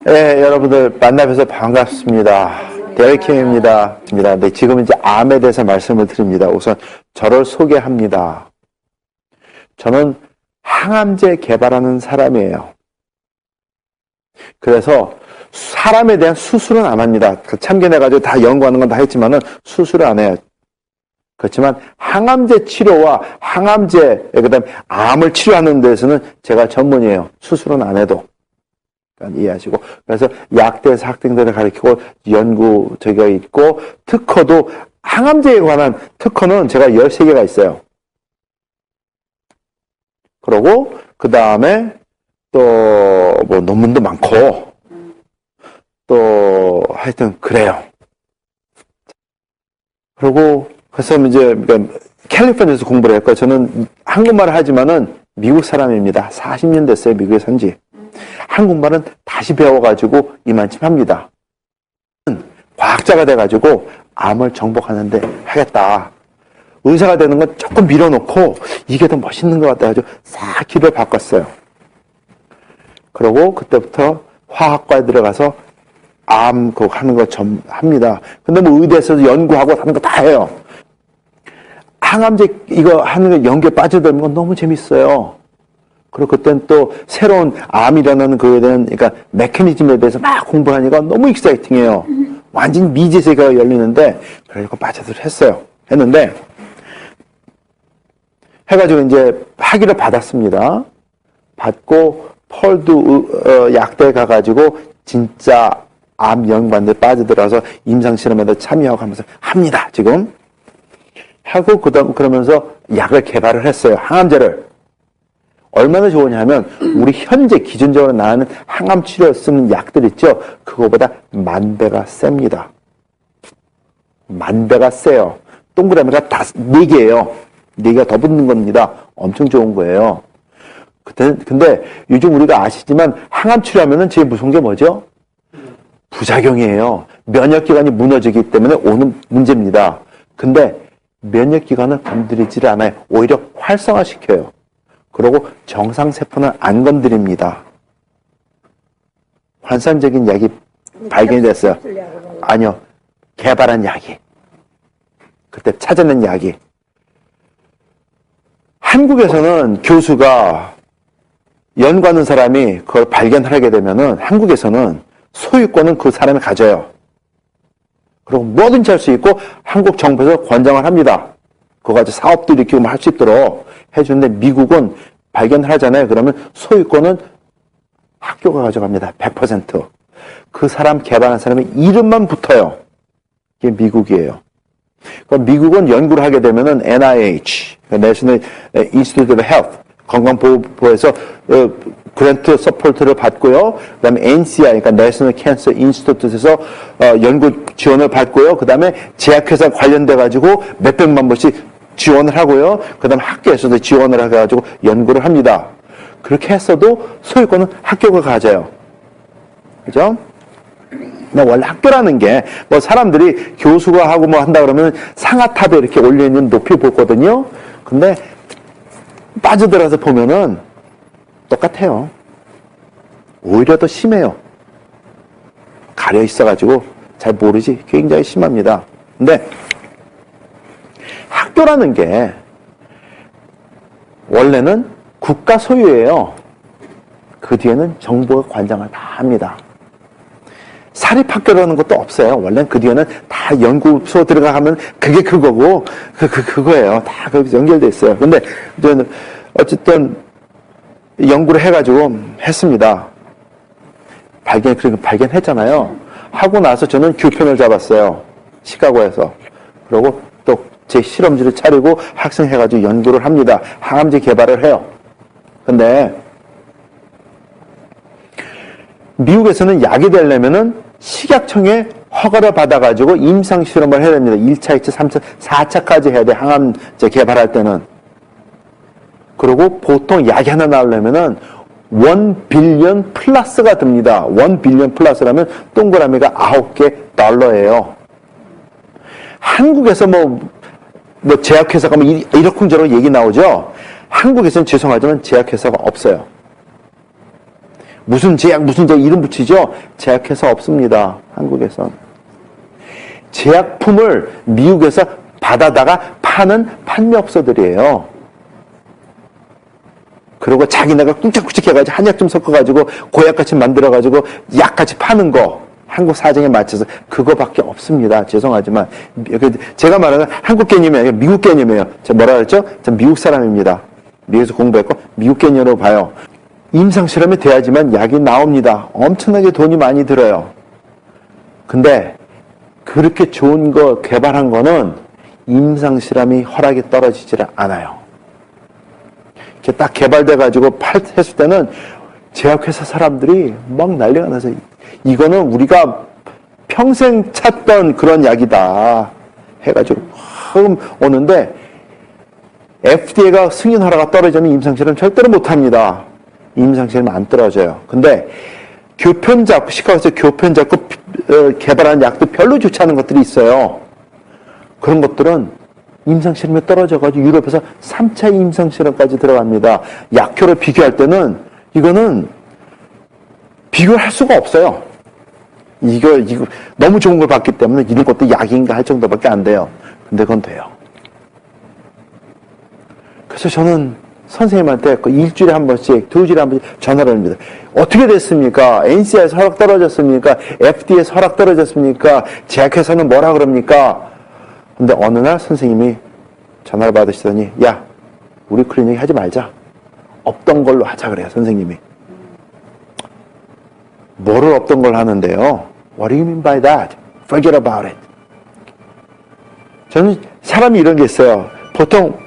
네, 여러분들 만나뵈서 반갑습니다. 데릭킴입니다. 네, 지금 이제 암에 대해서 말씀을 드립니다. 우선 저를 소개합니다. 저는 항암제 개발하는 사람이에요. 그래서 사람에 대한 수술은 안 합니다. 참견해가지고 다 연구하는 건 다 했지만은 수술을 안 해요. 그렇지만 항암제 치료와 항암제, 그다음에 암을 치료하는 데서는 제가 전문이에요. 수술은 안 해도. 그러니까 이해하시고. 그래서 약대에서 학생들을 가르치고 연구 저기가 있고, 특허도 항암제에 관한 특허는 제가 13개가 있어요. 그러고 그 다음에 또 뭐 논문도 많고 또 하여튼 그래요. 그리고 그래서 이제 캘리포니아에서 공부를 했고, 저는 한국말을 하지만은 미국 사람입니다. 40년 됐어요, 미국에 산지. 한국말은 다시 배워가지고 이만큼 합니다. 과학자가 돼가지고 암을 정복하는데 하겠다. 의사가 되는 건 조금 밀어놓고 이게 더 멋있는 것 같아가지고 싹 길을 바꿨어요. 그러고 그때부터 화학과에 들어가서 암 그거 하는 거 좀 합니다. 근데 뭐 의대에서도 연구하고 하는 거 다 해요. 항암제 이거 하는 거 연구에 빠져들면 건 너무 재밌어요. 그리고 그땐 또 새로운 암이라는 그에 대한, 그러니까 메커니즘에 대해서 막 공부하니까 너무 익사이팅해요. 완전히 미지 세계가 열리는데, 그래서 빠져들 했는데, 해가지고 이제 학위를 받았습니다. 받고, 펄드 약대에 가가지고, 진짜 암 연구반대 빠져들어서 임상실험에도 참여하고 하면서 합니다, 지금. 하고, 그러면서 약을 개발을 했어요, 항암제를. 얼마나 좋으냐 하면 우리 현재 기준적으로 나오는 항암 치료에 쓰는 약들 있죠? 그거보다 10,000배가 셉니다. 10,000배가 세요. 동그라미가 4개예요. 4개가 더 붙는 겁니다. 엄청 좋은 거예요. 근데 요즘 우리가 아시지만 항암 치료하면은 제일 무서운 게 뭐죠? 부작용이에요. 면역기관이 무너지기 때문에 오는 문제입니다. 근데 면역기관을 건드리질 않아요. 오히려 활성화시켜요. 그리고 정상세포는 안 건드립니다. 환상적인 약이 발견이 됐어요. 아니요. 개발한 약이. 그때 찾아낸 약이. 한국에서는 교수가 연구하는 사람이 그걸 발견하게 되면은 한국에서는 소유권은 그 사람이 가져요. 그리고 뭐든지 할 수 있고 한국 정부에서 권장을 합니다. 그거 가지고 사업도 일으키고 할 수 있도록 해주는데, 미국은 발견을 하잖아요. 그러면 소유권은 학교가 가져갑니다. 100%. 그 사람 개발한 사람의 이름만 붙어요. 이게 미국이에요. 그럼 미국은 연구를 하게 되면은 NIH, National Institute of Health, 건강보호부에서 그랜트 서포트를 받고요. 그 다음에 NCI, 그러니까 National Cancer Institute에서 연구 지원을 받고요. 그 다음에 제약회사 관련돼가지고 몇백만 불씩 지원을 하고요. 그 다음에 학교에서도 지원을 해가지고 연구를 합니다. 그렇게 했어도 소유권은 학교가 가져요. 그죠? 원래 학교라는 게, 뭐 사람들이 교수가 하고 뭐 한다 그러면 상아탑에 이렇게 올려있는 높이 보거든요. 근데 빠져들어서 보면은 똑같아요. 오히려 더 심해요. 가려 있어가지고 잘 모르지. 굉장히 심합니다. 근데 학교라는 게 원래는 국가 소유예요. 그 뒤에는 정부가 관장을 다 합니다. 사립학교라는 것도 없어요. 원래는 그 뒤에는 다 연구소 들어가면 그게 그거고, 그거예요. 다 거기서 연결돼 있어요. 근데 어쨌든 연구를 해가지고 했습니다. 그리고 발견했잖아요. 하고 나서 저는 교편을 잡았어요. 시카고에서. 그리고 또 제 실험실을 차리고 학생 해가지고 연구를 합니다. 항암제 개발을 해요. 근데 미국에서는 약이 되려면은 식약청에 허가를 받아가지고 임상실험을 해야 됩니다. 1차, 2차, 3차, 4차까지 해야 돼. 항암제 개발할 때는. 그리고 보통 약이 하나 나오려면은 1 빌리언 플러스가 듭니다. 1 빌리언 플러스라면 동그라미가 9개 달러예요. 한국에서 뭐 제약회사가 뭐 이러쿵저러쿵 얘기 나오죠? 한국에서는 죄송하지만 제약회사가 없어요. 무슨 제약, 무슨 제약 이름 붙이죠? 제약회사 없습니다. 한국에선. 제약품을 미국에서 받아다가 파는 판매업소들이에요. 그리고 자기네가 꾹짝꾹짝 해가지고 한약 좀 섞어가지고 고약같이 만들어가지고 약같이 파는 거. 한국 사정에 맞춰서 그거밖에 없습니다. 죄송하지만 제가 말하는 한국 개념이 아니라 미국 개념이에요. 제가 뭐라 그랬죠? 전 미국 사람입니다. 미국에서 공부했고 미국 개념으로 봐요. 임상실험이 돼야지만 약이 나옵니다. 엄청나게 돈이 많이 들어요. 근데 그렇게 좋은 거 개발한 거는 임상실험이 허락이 떨어지질 않아요. 이렇게 딱 개발돼가지고 했을 때는 제약회사 사람들이 막 난리가 나서 이거는 우리가 평생 찾던 그런 약이다 해가지고 오는데 FDA가 승인 허가가 떨어지면 임상실험 절대로 못합니다. 임상실험 안 떨어져요. 근데 교편작, 시카고에서 교편작고 개발한 약도 별로 좋지 않은 것들이 있어요. 그런 것들은 임상실험에 떨어져가지고 유럽에서 3차 임상실험까지 들어갑니다. 약효를 비교할 때는 이거는 비교를 할 수가 없어요. 이거 너무 좋은 걸 봤기 때문에 이런 것도 약인가 할 정도밖에 안 돼요. 근데 그건 돼요. 그래서 저는 선생님한테 일주일에 한 번씩, 2주일에 한 번씩 전화를 합니다. 어떻게 됐습니까? NC에서 허락 떨어졌습니까? FDA에서 허락 떨어졌습니까? 제약회사는 뭐라 그럽니까? 근데 어느 날 선생님이 전화를 받으시더니 야, 우리 클리닉 하지 말자. 없던 걸로 하자 그래요, 선생님이. 뭐를 없던 걸 하는데요? What do you mean by that? Forget about it. 저는 사람이 이런 게 있어요. 보통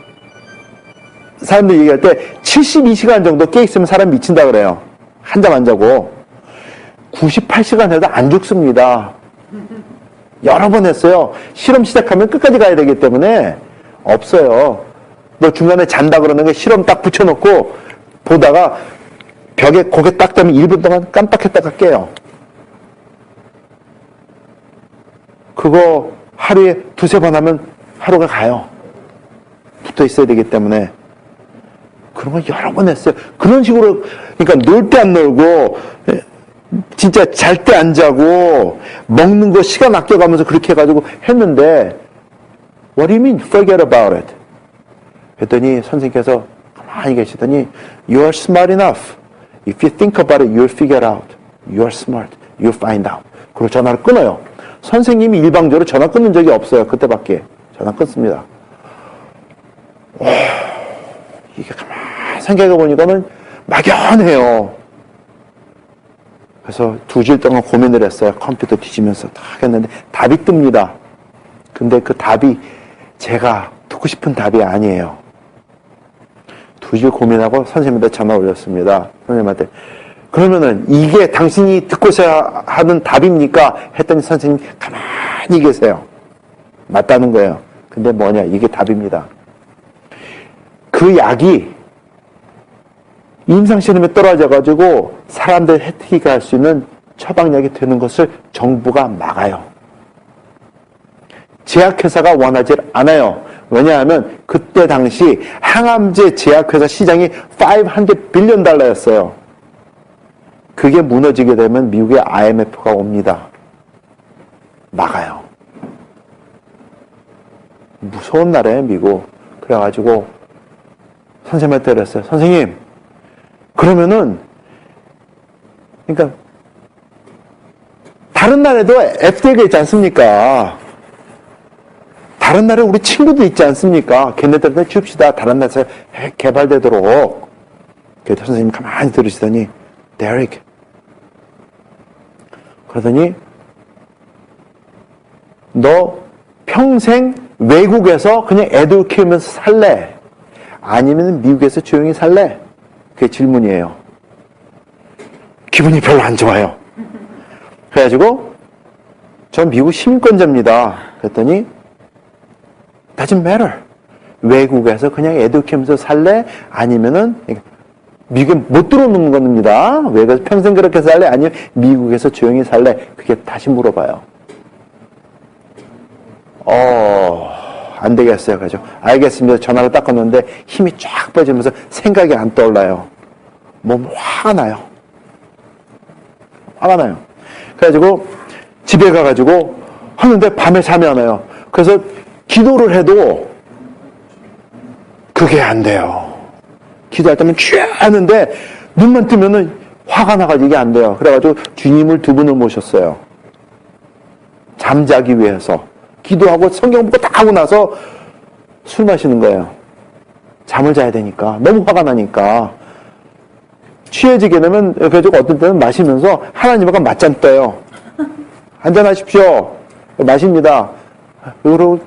사람들이 얘기할 때 72시간 정도 깨있으면 사람 미친다 그래요. 한 잠 안 자고. 98시간 해도 안 죽습니다. 여러 번 했어요. 실험 시작하면 끝까지 가야 되기 때문에 없어요. 너 중간에 잔다 그러는 게 실험 딱 붙여놓고 보다가 벽에 고개 딱 대면 1분 동안 깜빡했다가 깨요. 그거 하루에 2-3번 하면 하루가 가요. 붙어 있어야 되기 때문에. 그런 거 여러 번 했어요. 그런 식으로, 그러니까 놀 때 안 놀고, 진짜 잘 때 안 자고, 먹는 거 시간 아껴가면서 그렇게 해가지고 했는데, What do you mean? Forget about it. 그랬더니 선생님께서 가만히 계시더니, You are smart enough. If you think about it, you'll figure it out. You are smart. You'll find out. 그리고 전화를 끊어요. 선생님이 일방적으로 전화 끊는 적이 없어요. 그때밖에. 전화 끊습니다. 이게 가만히 생각해보니까는 막연해요. 그래서 2주일 동안 고민을 했어요. 컴퓨터 뒤지면서 딱 했는데 답이 뜹니다. 근데 그 답이 제가 듣고 싶은 답이 아니에요. 2주일 고민하고 선생님한테 전화 올렸습니다. 선생님한테. 그러면은 이게 당신이 듣고서 하는 답입니까? 했더니 선생님 가만히 계세요. 맞다는 거예요. 근데 뭐냐? 이게 답입니다. 그 약이 임상실험에 떨어져가지고 사람들 혜택이 갈 수 있는 처방약이 되는 것을 정부가 막아요. 제약회사가 원하지 않아요. 왜냐하면 그때 당시 항암제 제약회사 시장이 $500 빌리언. 그게 무너지게 되면 미국의 IMF가 옵니다. 막아요. 무서운 나라예요, 미국. 그래가지고 선생님한테 그랬어요. 선생님, 그러면은, 그러니까 다른 나라에도 FDA가 있지 않습니까? 다른 나라에 우리 친구도 있지 않습니까? 걔네들한테 줍시다. 다른 나라에서 개발되도록. 그래서 선생님이 가만히 들으시더니, 데릭. 그러더니, 너 평생 외국에서 그냥 애들 키우면서 살래? 아니면 미국에서 조용히 살래? 그게 질문이에요. 기분이 별로 안 좋아요. 그래가지고, 전 미국 시민권자입니다. 그랬더니, doesn't matter. 외국에서 그냥 애들 키우면서 살래? 아니면은, 미국에 못 들어오는 겁니다. 외국에서 평생 그렇게 살래? 아니면 미국에서 조용히 살래? 그게 다시 물어봐요. 안 되겠어요. 그죠? 알겠습니다. 전화를 딱 끊었는데 힘이 쫙 빠지면서 생각이 안 떠올라요. 몸 화가 나요. 화가 나요. 그래가지고 집에 가가지고 하는데 밤에 잠이 안 와요. 그래서 기도를 해도 그게 안 돼요. 기도할 때면 취하는데 눈만 뜨면은 화가 나가지고 이게 안 돼요. 그래가지고 주님을 두 분을 모셨어요. 잠자기 위해서. 기도하고 성경 보고 다 하고 나서 술 마시는 거예요. 잠을 자야 되니까. 너무 화가 나니까. 취해지게 되면, 그래가지고 어떤 때는 마시면서 하나님과 맞짱 떠요. 한잔하십시오. 마십니다. 그리고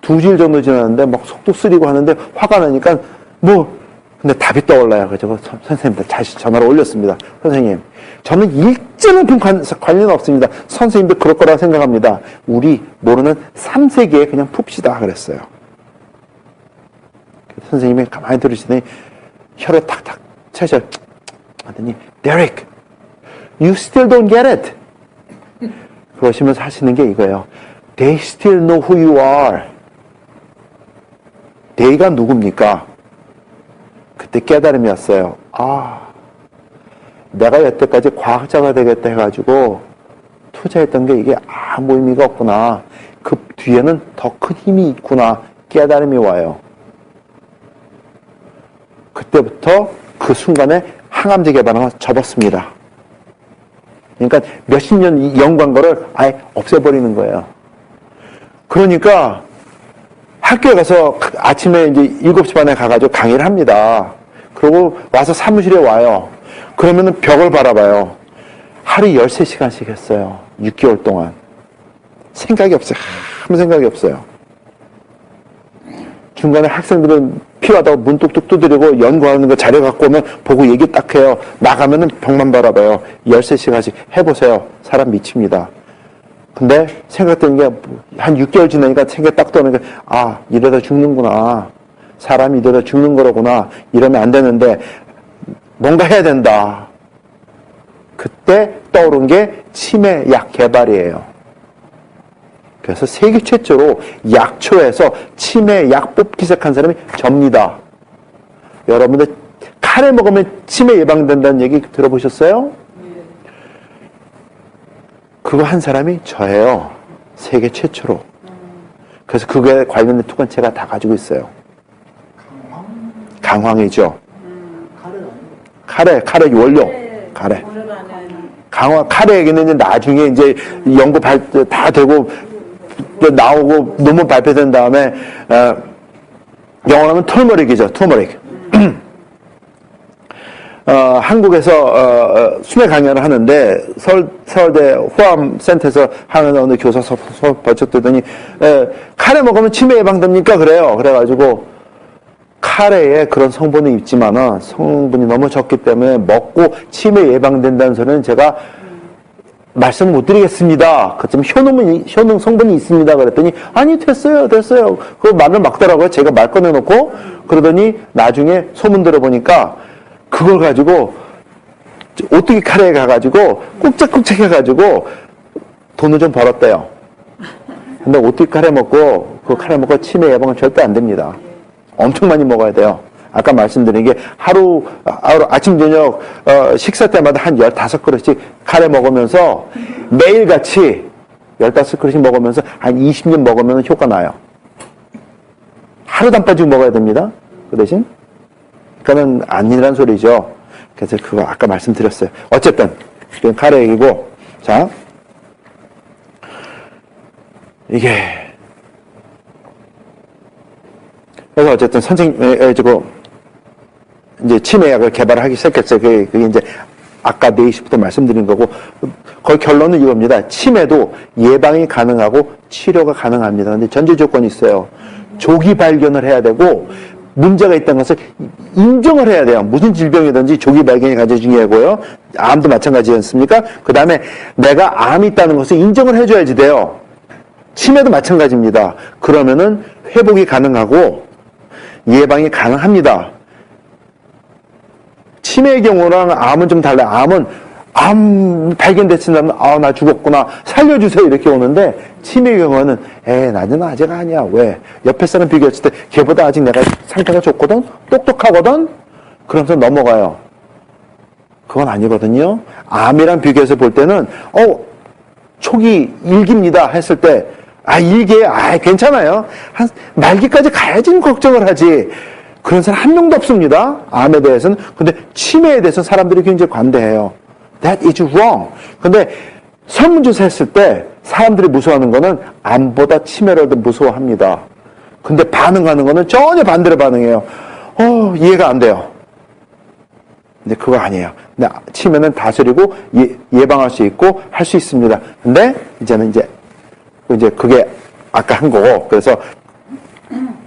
2주일 정도 지났는데 막 속도 쓰리고 하는데 화가 나니까 근데 답이 떠올라요. 그래서 선생님한테 다시 전화를 올렸습니다. 선생님, 저는 일제는 관련 없습니다. 선생님도 그럴 거라고 생각합니다. 우리 모르는 3세기에 그냥 풉시다. 그랬어요. 선생님이 가만히 들으시더니 혀를 탁탁 쳐서 하더니 Derek, you still don't get it. 그러시면서 하시는 게 이거예요. They still know who you are. they가 누굽니까? 그때 깨달음이 왔어요. 내가 여태까지 과학자가 되겠다 해가지고 투자했던 게 이게 아무 의미가 없구나. 그 뒤에는 더 큰 힘이 있구나. 깨달음이 와요. 그때부터 그 순간에 항암제 개발을 접었습니다. 그러니까 몇십 년 연구한 아예 없애버리는 거예요. 그러니까 학교에 가서 아침에 이제 7시 반에 가가지고 강의를 합니다. 그리고 와서 사무실에 와요. 그러면은 벽을 바라봐요. 하루에 13시간씩 했어요. 6개월 동안. 생각이 없어요. 아무 생각이 없어요. 중간에 학생들은 필요하다고 문 뚝뚝 두드리고 연구하는 거 자료 갖고 오면 보고 얘기 딱 해요. 나가면은 벽만 바라봐요. 13시간씩 해보세요. 사람 미칩니다. 근데 생각되는 게 한 6개월 지나니까 생각이 딱 떠오르는 게 이러다 죽는구나. 사람이 이러다 죽는 거로구나. 이러면 안 되는데 뭔가 해야 된다. 그때 떠오른 게 치매약 개발이에요. 그래서 세계 최초로 약초에서 치매약 뽑기 시작한 사람이 접니다. 여러분들 카레 먹으면 치매 예방된다는 얘기 들어보셨어요? 그거 한 사람이 저예요. 세계 최초로. 그래서 그거에 관련된 투건체가 다 가지고 있어요. 강황이죠. 카레 원료. 카레. 카레 얘기는 이제 나중에 이제 연구 다 되고 나오고 논문 발표된 다음에 영어로 하면 터머릭이죠. 터머릭. 한국에서 수매 강연을 하는데 서울대 호암센터에서 하는 어느 교사 버쳤더니 카레 먹으면 치매 예방됩니까? 그래요. 그래가지고 카레에 그런 성분이 있지만은 성분이 너무 적기 때문에 먹고 치매 예방된다는 소리는 제가 말씀 못 드리겠습니다. 그좀 효능 성분이 있습니다. 그랬더니 아니 됐어요. 그 말을 막더라고요. 제가 말 꺼내놓고 그러더니 나중에 소문 들어보니까 그걸 가지고 오뚜기 카레에 가가지고 꾹짝꾹짝 해가지고 돈을 좀 벌었대요. 근데 오뚜기 카레 먹고 그 카레 먹고 치매 예방은 절대 안 됩니다. 엄청 많이 먹어야 돼요. 아까 말씀드린 게 하루 아침 저녁 식사 때마다 한 15그릇씩 카레 먹으면서 매일같이 15그릇씩 먹으면서 한 20년 먹으면 효과 나요. 하루도 안 빠지고 먹어야 됩니다. 그 대신 그거는 아니란 소리죠. 그래서 그거 아까 말씀드렸어요. 어쨌든 이건 카레 얘기고 자 이게 그래서 어쨌든 선생님 이제 치매약을 개발하기 시작했어요. 그게 이제 아까 4시부터 말씀드린 거고 거의 결론은 이겁니다. 치매도 예방이 가능하고 치료가 가능합니다. 근데 전제 조건이 있어요. 조기 발견을 해야 되고 문제가 있다는 것을 인정을 해야 돼요. 무슨 질병이든지 조기 발견이 가장 중요하고요. 암도 마찬가지지 않습니까? 그 다음에 내가 암이 있다는 것을 인정을 해줘야지 돼요. 치매도 마찬가지입니다. 그러면은 회복이 가능하고 예방이 가능합니다. 치매의 경우랑 암은 좀 달라요. 암은 암 발견됐을 때 나 죽었구나 살려주세요 이렇게 오는데 치매의 경우는 나는 아직 아니야. 왜? 옆에 사람 비교했을 때 걔보다 아직 내가 상태가 좋거든? 똑똑하거든? 그러면서 넘어가요. 그건 아니거든요. 암이랑 비교해서 볼 때는, 초기 일기입니다 했을 때, 일기에, 괜찮아요. 한, 말기까지 가야지 걱정을 하지. 그런 사람 한 명도 없습니다. 암에 대해서는. 근데 치매에 대해서 사람들이 굉장히 관대해요. That is wrong. 근데 설문조사 했을 때 사람들이 무서워하는 거는 암보다 치매를 더 무서워합니다. 근데 반응하는 거는 전혀 반대로 반응해요. 이해가 안 돼요. 근데 그거 아니에요. 근데 치매는 다스리고 예방할 수 있고 할 수 있습니다. 근데 이제는 이제 그게 아까 한 거고, 그래서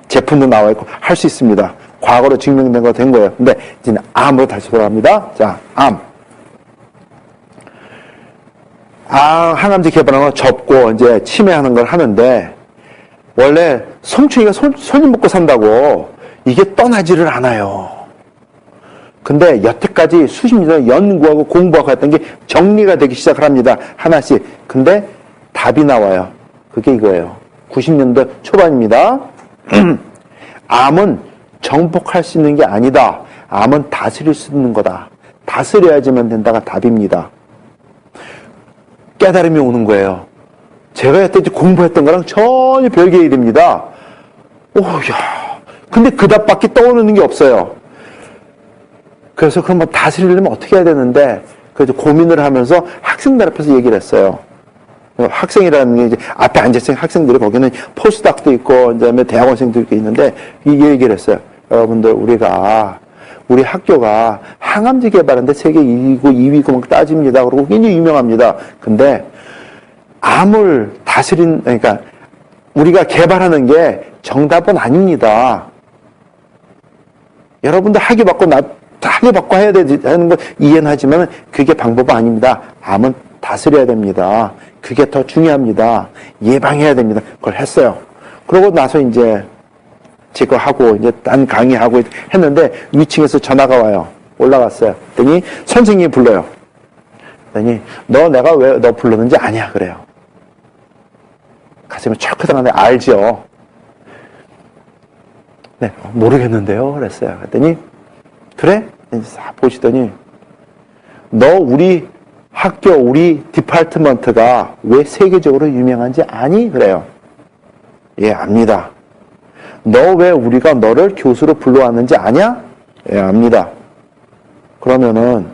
제품도 나와 있고 할 수 있습니다. 과거로 증명된 거 된 거예요. 근데 이제는 암으로 다시 돌아갑니다. 자, 암. 항암제 개발하는 거 접고 이제 치매하는 걸 하는데, 원래 성충이가 손님 먹고 산다고 이게 떠나지를 않아요. 근데 여태까지 수십 년 연구하고 공부하고 했던 게 정리가 되기 시작을 합니다. 하나씩. 근데 답이 나와요. 그게 이거예요. 90년대 초반입니다. 암은 정복할 수 있는 게 아니다. 암은 다스릴 수 있는 거다. 다스려야지만 된다가 답입니다. 깨달음이 오는 거예요. 제가 여태까지 공부했던 거랑 전혀 별개의 일입니다. 근데 그 답밖에 떠오르는 게 없어요. 그래서 그럼 다스리려면 어떻게 해야 되는데, 그래서 고민을 하면서 학생들 앞에서 얘기를 했어요. 학생이라는 게 이제 앞에 앉아있는 학생들이 거기는 포스닥도 있고, 그 다음에 대학원생도 있는데, 이 얘기를 했어요. 여러분들, 우리 학교가 항암제 개발하는데 세계 1위고 2위고 막 따집니다. 그리고 굉장히 유명합니다. 근데 암을 그러니까 우리가 개발하는 게 정답은 아닙니다. 여러분들 학위받고 해야 되는 거 이해는 하지만 그게 방법은 아닙니다. 암은 다스려야 됩니다. 그게 더 중요합니다. 예방해야 됩니다. 그걸 했어요. 그러고 나서 이제 제거 하고 이제 딴 강의하고 했는데 위층에서 전화가 와요. 올라갔어요. 그랬더니 선생님이 불러요. 그랬더니 내가 왜 너 불렀는지 아냐 그래요. 가슴이 철컥하는데 알죠. 네, 모르겠는데요. 그랬어요. 그랬더니 그래? 보시더니 너 우리 학교 우리 디파트먼트가 왜 세계적으로 유명한지 아니? 그래요. 예, 압니다. 너 왜 우리가 너를 교수로 불러왔는지 아냐? 예, 압니다. 그러면은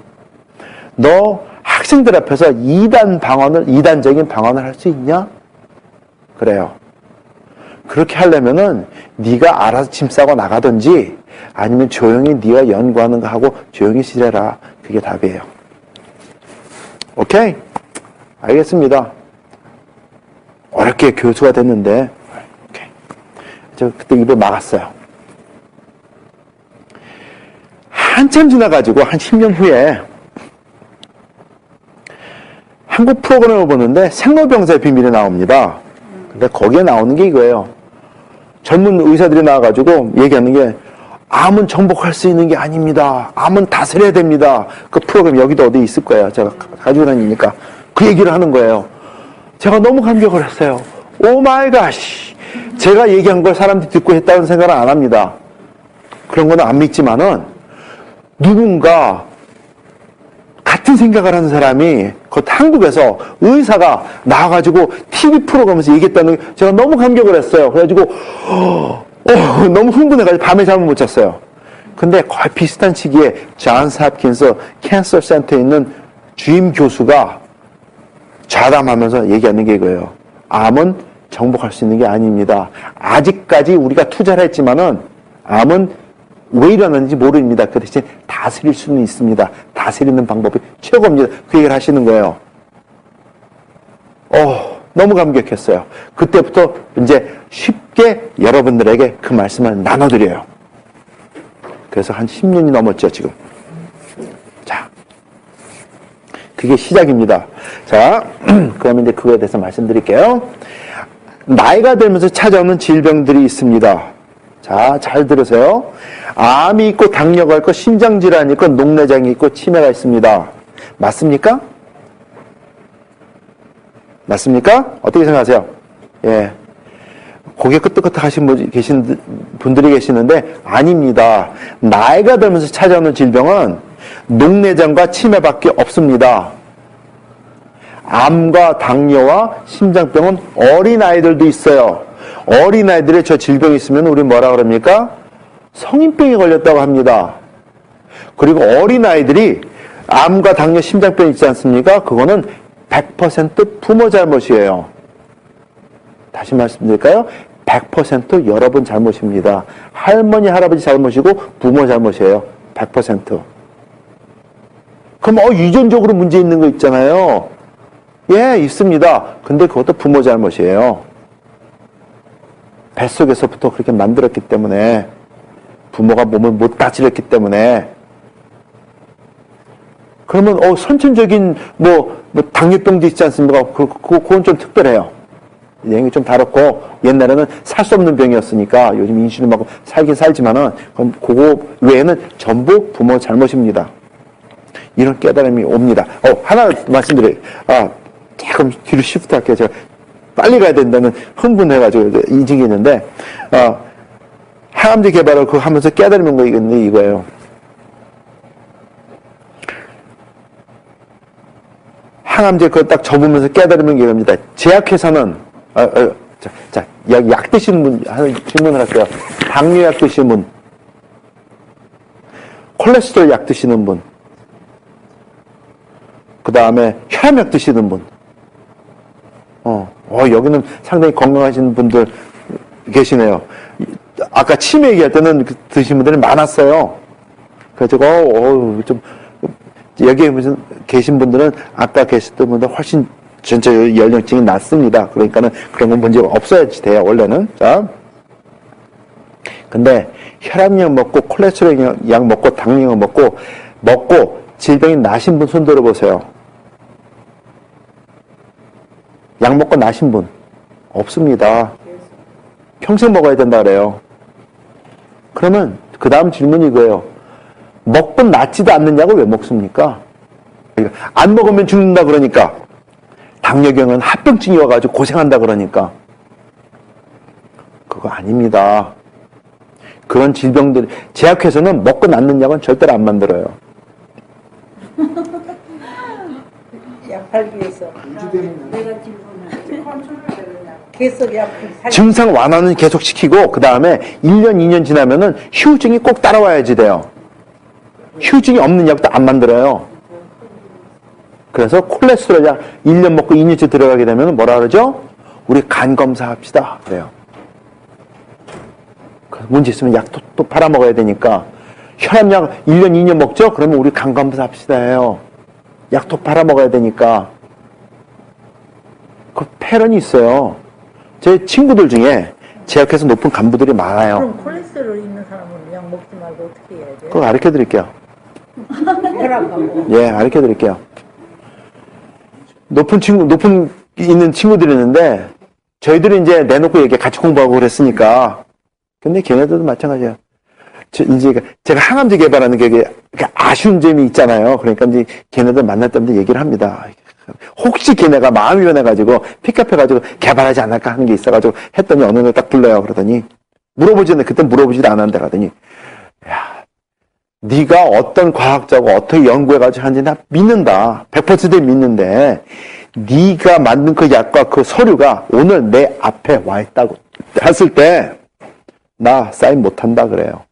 너 학생들 앞에서 이단적인 방언을 할 수 있냐? 그래요. 그렇게 하려면은 네가 알아서 짐 싸고 나가든지 아니면 조용히 네가 연구하는 거 하고 조용히 지내라. 그게 답이에요. 오케이? 알겠습니다. 어렵게 교수가 됐는데 오케이. 저 그때 입을 막았어요. 한참 지나가지고 한 10년 후에 한국 프로그램을 보는데 생로병사의 비밀이 나옵니다. 근데 거기에 나오는 게 이거예요. 젊은 의사들이 나와가지고 얘기하는 게 암은 정복할 수 있는 게 아닙니다. 암은 다스려야 됩니다. 그 프로그램 여기도 어디 있을 거예요. 제가 가지고 다니니까 그 얘기를 하는 거예요. 제가 너무 감격을 했어요. 오 마이 갓. 제가 얘기한 걸 사람들이 듣고 했다는 생각은 안 합니다. 그런 거는 안 믿지만은 누군가 같은 생각을 하는 사람이 그 한국에서 의사가 나와가지고 TV 프로그램에서 얘기했다는 게 제가 너무 감격을 했어요. 그래가지고 너무 흥분해가지고 밤에 잠을 못 잤어요. 근데 거의 비슷한 시기에 존스 홉킨스 캔서 센터에 있는 주임 교수가 좌담하면서 얘기하는 게 이거예요. 암은 정복할 수 있는 게 아닙니다. 아직까지 우리가 투자를 했지만은 암은 왜 일어나는지 모릅니다. 그 대신 다스릴 수는 있습니다. 다스리는 방법이 최고입니다. 그 얘기를 하시는 거예요. 너무 감격했어요. 그때부터 이제 쉽게 여러분들에게 그 말씀을 나눠드려요. 그래서 한 10년이 넘었죠, 지금. 자, 그게 시작입니다. 자, 그러면 이제 그거에 대해서 말씀드릴게요. 나이가 들면서 찾아오는 질병들이 있습니다. 자, 잘 들으세요. 암이 있고 당뇨가 있고 심장질환이 있고 녹내장이 있고 치매가 있습니다. 맞습니까? 맞습니까? 어떻게 생각하세요? 예. 고개 끄덕끄덕 하신 분들이 계시는데 아닙니다. 나이가 들면서 찾아오는 질병은 녹내장과 치매밖에 없습니다. 암과 당뇨와 심장병은 어린아이들도 있어요. 어린아이들의 저 질병이 있으면 우리 뭐라 그럽니까? 성인병에 걸렸다고 합니다. 그리고 어린아이들이 암과 당뇨, 심장병 있지 않습니까? 그거는 100% 부모 잘못이에요. 다시 말씀드릴까요? 100% 여러분 잘못입니다. 할머니, 할아버지 잘못이고 부모 잘못이에요. 100%. 그럼 유전적으로 문제 있는 거 있잖아요. 예, 있습니다. 근데 그것도 부모 잘못이에요. 뱃속에서부터 그렇게 만들었기 때문에, 부모가 몸을 못 다스렸기 때문에. 그러면 선천적인 당뇨병도 있지 않습니까? 그건 좀 특별해요. 얘기 좀 다뤘고, 옛날에는 살 수 없는 병이었으니까 요즘 인슐린 맞고 살긴 살지만은 그거 외에는 전부 부모 잘못입니다. 이런 깨달음이 옵니다. 하나 말씀드려요. 조금 뒤로 시프트 할게요. 제가 빨리 가야 된다는 흥분해가지고 인식이 있는데, 항암제 개발을 그거 하면서 깨달음이 온 거 이거예요. 항암제 그거 딱 접으면서 깨달음이 이겁니다. 제약회사는, 약 드시는 분, 하는 질문을 할게요. 당뇨약 드시는 분, 콜레스테롤 약 드시는 분, 그 다음에 혈압약 드시는 분, 여기는 상당히 건강하신 분들 계시네요. 아까 치매 얘기할 때는 드신 분들이 많았어요. 그래서 좀, 여기에 계신 분들은 아까 계셨던 분들 훨씬 전체 연령층이 낮습니다. 그러니까는 그런 건 문제가 없어야지 돼요, 원래는. 자. 근데 혈압약 먹고, 콜레스테롤 약 먹고, 당뇨약 먹고, 질병이 나신 분 손 들어보세요. 약 먹고 나신 분 없습니다. 평생 먹어야 된다 그래요. 그러면 그 다음 질문이 이거예요. 먹고 낫지도 않는 약을 왜 먹습니까? 안 먹으면 죽는다 그러니까. 당뇨병은 합병증이 와가지고 고생한다 그러니까. 그거 아닙니다. 그런 질병들, 제약회사는 먹고 낫는 약은 절대로 안 만들어요. 약 팔기 위해서. 내가 계속 약 증상 완화는 계속 시키고, 그 다음에 1년, 2년 지나면은 휴증이 꼭 따라와야지 돼요. 휴증이 없는 약도 안 만들어요. 그래서 콜레스테롤 약 1년 먹고 2년째 들어가게 되면 뭐라 그러죠? 우리 간 검사합시다. 그래요. 문제 있으면 약 또 팔아먹어야 되니까. 혈압약 1년, 2년 먹죠? 그러면 우리 간 검사합시다 해요. 약 또 팔아먹어야 되니까. 그 패런이 있어요. 제 친구들 중에 제약회사 높은 간부들이 많아요. 그럼 콜레스테롤 있는 사람은 약 먹지 말고 어떻게 해야 돼? 그거 가르쳐 드릴게요. 혈압하고. 예, 가르쳐 드릴게요. 높은 있는 친구들이 있는데, 저희들이 이제 내놓고 얘기 같이 공부하고 그랬으니까. 근데 걔네들도 마찬가지예요. 이제 제가 항암제 개발하는 게 아쉬운 점이 있잖아요. 그러니까 이제 걔네들 만날 때마다 얘기를 합니다. 혹시 걔네가 마음이 변해가지고 픽업해가지고 개발하지 않을까 하는 게 있어가지고 했더니 어느 날 딱 불러요. 그러더니 그때 물어보지도 않았는데 가더니, 야, 네가 어떤 과학자고 어떻게 연구해가지고 하는지 나 믿는다. 100% 믿는데 네가 만든 그 약과 그 서류가 오늘 내 앞에 와 있다고 했을 때 나 사인 못한다 그래요.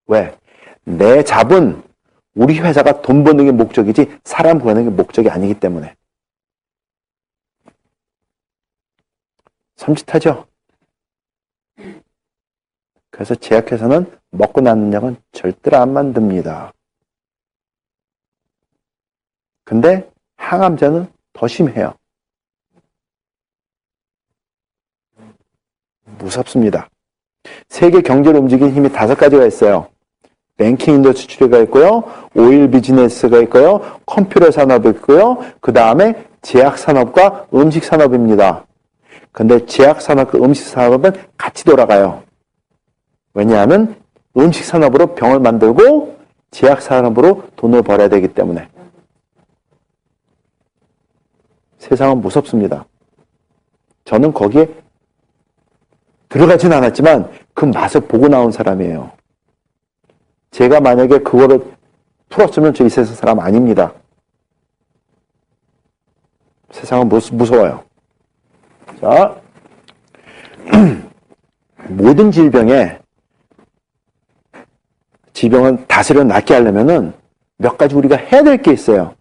왜? 내 잡은 우리 회사가 돈 버는 게 목적이지 사람 구하는 게 목적이 아니기 때문에. 섬찟하죠? 그래서 제약회사는 먹고 남는 약은 절대로 안 만듭니다. 근데 항암제는 더 심해요. 무섭습니다. 세계 경제를 움직이는 힘이 5가지가 있어요. 뱅킹 인더스트리가 있고요, 오일 비즈니스가 있고요, 컴퓨터 산업이 있고요, 그 다음에 제약 산업과 음식 산업입니다. 근데 제약 산업과 음식 산업은 같이 돌아가요. 왜냐하면 음식 산업으로 병을 만들고 제약 산업으로 돈을 벌어야 되기 때문에. 세상은 무섭습니다. 저는 거기에 들어가진 않았지만 그 맛을 보고 나온 사람이에요. 제가 만약에 그거를 풀었으면 저 이 세상 사람 아닙니다. 세상은 무서워요. 자, 모든 질병은 다스려 낫게 하려면은 몇 가지 우리가 해야 될 게 있어요.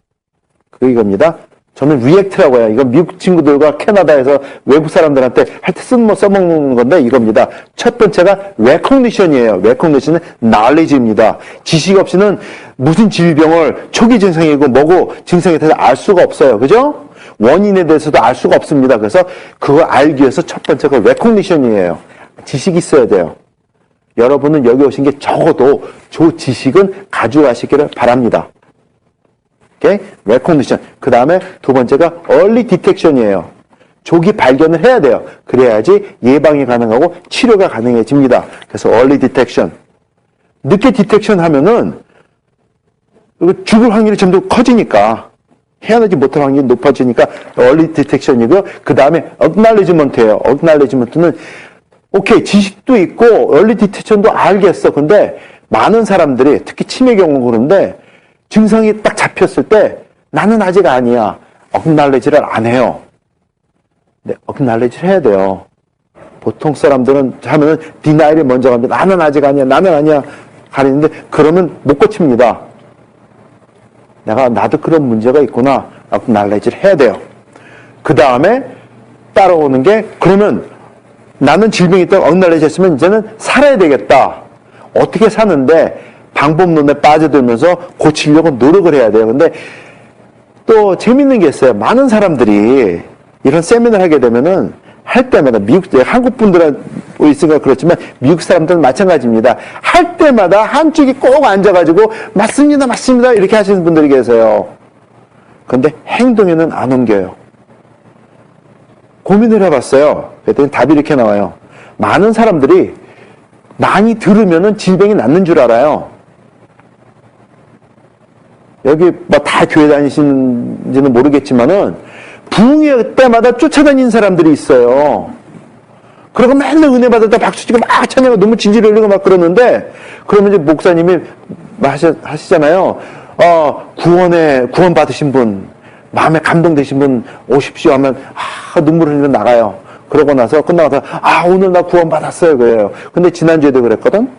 그게 이겁니다. 저는 리액트라고 해요. 이건 미국 친구들과 캐나다에서 외국 사람들한테 할 때 써먹는 건데 이겁니다. 첫 번째가 recognition이에요. recognition은 knowledge입니다. 지식 없이는 무슨 질병을 초기 증상이고 뭐고 증상에 대해서 알 수가 없어요. 그죠? 원인에 대해서도 알 수가 없습니다. 그래서 그걸 알기 위해서 첫 번째가 recognition이에요. 지식이 있어야 돼요. 여러분은 여기 오신 게 적어도 저 지식은 가져가시기를 바랍니다. 오케이? recognition. 그 다음에 두 번째가 early detection이에요. 조기 발견을 해야 돼요. 그래야지 예방이 가능하고 치료가 가능해집니다. 그래서 early detection. 늦게 디텍션 하면은 죽을 확률이 점점 커지니까 헤어나지 못할 확률이 높아지니까 early detection이고요. 그 다음에 acknowledgement예요. acknowledgement는 오케이, 지식도 있고 early detection도 알겠어. 근데 많은 사람들이 특히 치매 경우 그런데 증상이 딱 잡혔을 때 나는 아직 아니야. acknowledge를 안 해요. 근데 acknowledge를 해야 돼요. 보통 사람들은 하면은 denial을 먼저 갑니다. 나는 아직 아니야. 나는 아니야. 가리는데 그러면 못 고칩니다. 나도 그런 문제가 있구나. acknowledge를 해야 돼요. 그 다음에 따라오는 게 그러면 나는 질병이 있다고 acknowledge 했으면 이제는 살아야 되겠다. 어떻게 사는데 방법론에 빠져들면서 고치려고 노력을 해야 돼요. 근데 또 재밌는 게 있어요. 많은 사람들이 이런 세미나를 하게 되면은 할 때마다 한국 분들은 있으니까 그렇지만 미국 사람들은 마찬가지입니다. 할 때마다 한쪽이 꼭 앉아가지고 맞습니다, 맞습니다 이렇게 하시는 분들이 계세요. 근데 행동에는 안 옮겨요. 고민을 해봤어요. 그랬더니 답이 이렇게 나와요. 많은 사람들이 많이 들으면은 질병이 낫는 줄 알아요. 여기 뭐 다 교회 다니시는지는 모르겠지만은 부흥회 때마다 쫓아다니는 사람들이 있어요. 그리고 맨날 은혜 받을 때 박수치고 막 찬양하고 너무 진지를 흘리고 막 그러는데 그러면 이제 목사님이 하시잖아요. 구원 받으신 분, 마음에 감동되신 분 오십시오 하면 눈물 흘리며 나가요. 그러고 나서 끝나고 나서 오늘 나 구원 받았어요 그래요. 근데 지난주에도 그랬거든.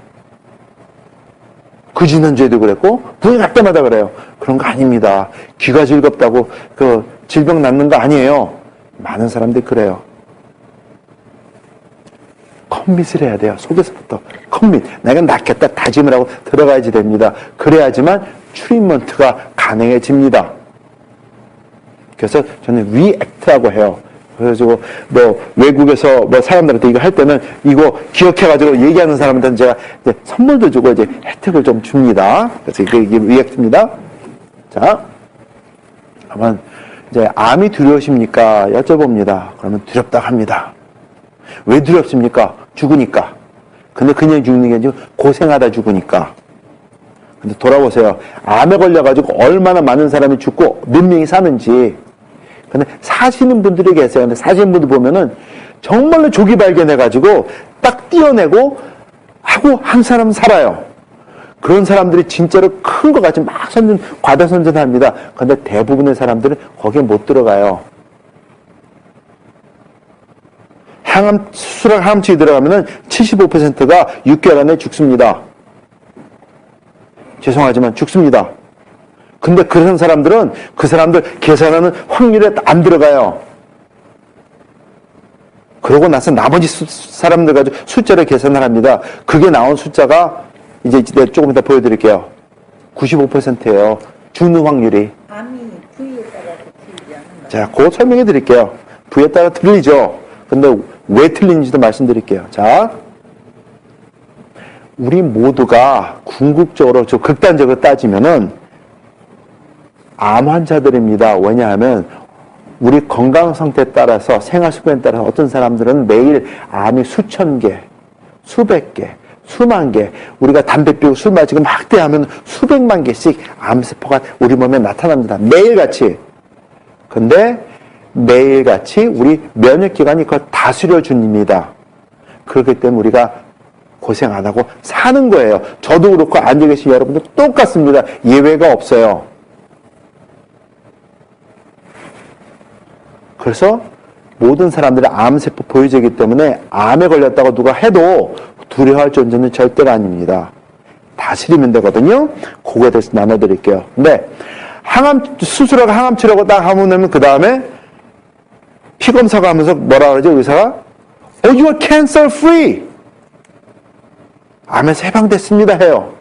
그 지난주에도 그랬고 부흥회 갈 때마다 그래요. 그런 거 아닙니다. 귀가 즐겁다고 그 질병 낫는 거 아니에요. 많은 사람들이 그래요. 커밋을 해야 돼요. 속에서부터 커밋. 내가 낫겠다 다짐을 하고 들어가야지 됩니다. 그래야지만 트리트먼트가 가능해집니다. 그래서 저는 리액트라고 해요. 그래가지고 외국에서 사람들한테 이거 할 때는 이거 기억해가지고 얘기하는 사람들은 제가 이제 선물도 주고 이제 혜택을 좀 줍니다. 그래서 이게 리액트입니다. 자, 그러면 이제 암이 두려우십니까? 여쭤봅니다. 그러면 두렵다고 합니다. 왜 두렵습니까? 죽으니까. 근데 그냥 죽는 게 아니고 고생하다 죽으니까. 근데 돌아보세요. 암에 걸려가지고 얼마나 많은 사람이 죽고 몇 명이 사는지. 근데 사시는 분들이 계세요. 근데 사시는 분들 보면은 정말로 조기 발견해가지고 딱 띄어내고 하고 한 사람 살아요. 그런 사람들이 진짜로 큰 것 같이 막 과다 선전합니다. 근데 대부분의 사람들은 거기에 못 들어가요. 수술하고 항암치에 들어가면은 75%가 6개월 안에 죽습니다. 죄송하지만 죽습니다. 근데 그런 사람들은 그 사람들 계산하는 확률에 안 들어가요. 그러고 나서 나머지 사람들 가지고 숫자를 계산을 합니다. 그게 나온 숫자가 이제 조금 이따 보여드릴게요. 95%예요. 죽는 확률이. 암이 부위에 따라서 틀리지 않는다. 자, 그거 설명해 드릴게요. 부위에 따라 틀리죠. 근데 왜 틀리는지도 말씀드릴게요. 자, 우리 모두가 궁극적으로 저 극단적으로 따지면은 암 환자들입니다. 왜냐하면 우리 건강 상태에 따라서 생활 습관에 따라서 어떤 사람들은 매일 암이 수천 개, 수백 개, 수만 개, 우리가 담배 피우고 술 마시고 막대하면 수백만 개씩 암세포가 우리 몸에 나타납니다. 매일같이. 근데 매일같이 우리 면역기관이 그걸 다스려 줍니다. 그렇기 때문에 우리가 고생 안 하고 사는 거예요. 저도 그렇고 앉아 계신 여러분도 똑같습니다. 예외가 없어요. 그래서 모든 사람들이 암세포 보유자이기 때문에 암에 걸렸다고 누가 해도 두려워할 존재는 절대가 아닙니다. 다스리면 되거든요. 그거에 대해서 나눠드릴게요. 근데 수술하고 항암 치료하고 딱 하고 나면 그 다음에 피 검사가 하면서 뭐라 그러죠? 의사가 you are cancer free. 암에서 해방됐습니다 해요.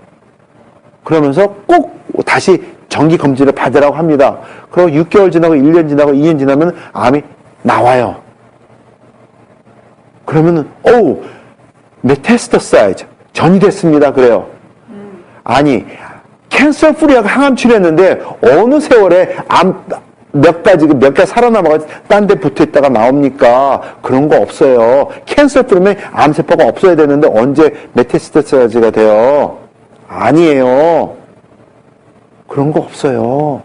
그러면서 꼭 다시 정기 검진을 받으라고 합니다. 그리고 6개월 지나고 1년 지나고 2년 지나면 암이 나와요. 그러면은 메타스타사이즈 전이 됐습니다. 그래요. 아니 캔서 프리하고 항암 치료했는데 어느 세월에 암 몇 가지 살아남아가지고 딴 데 붙어있다가 나옵니까? 그런 거 없어요. 캔서 프리면 암세포가 없어야 되는데 언제 메타스타사이즈가 돼요? 아니에요. 그런 거 없어요.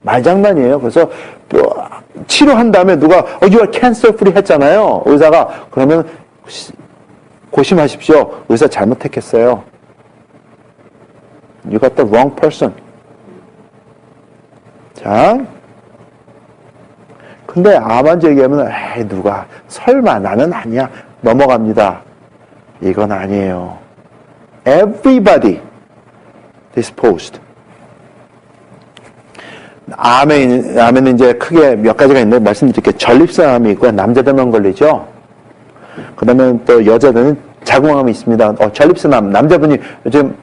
말장난이에요. 그래서 치료한 다음에 누가 you are cancer free 했잖아요. 의사가. 그러면 고심하십시오. 의사 잘못 택했어요. You got the wrong person. 자, 근데 암 환자 얘기하면 누가 설마 나는 아니야 넘어갑니다. 이건 아니에요. Everybody disposed. 암에는 이제 크게 몇 가지가 있는데 말씀드릴게요. 전립선암이 있고요. 남자들만 걸리죠. 그 다음에 또 여자들은 자궁암이 있습니다. 전립선암 남자분이 지금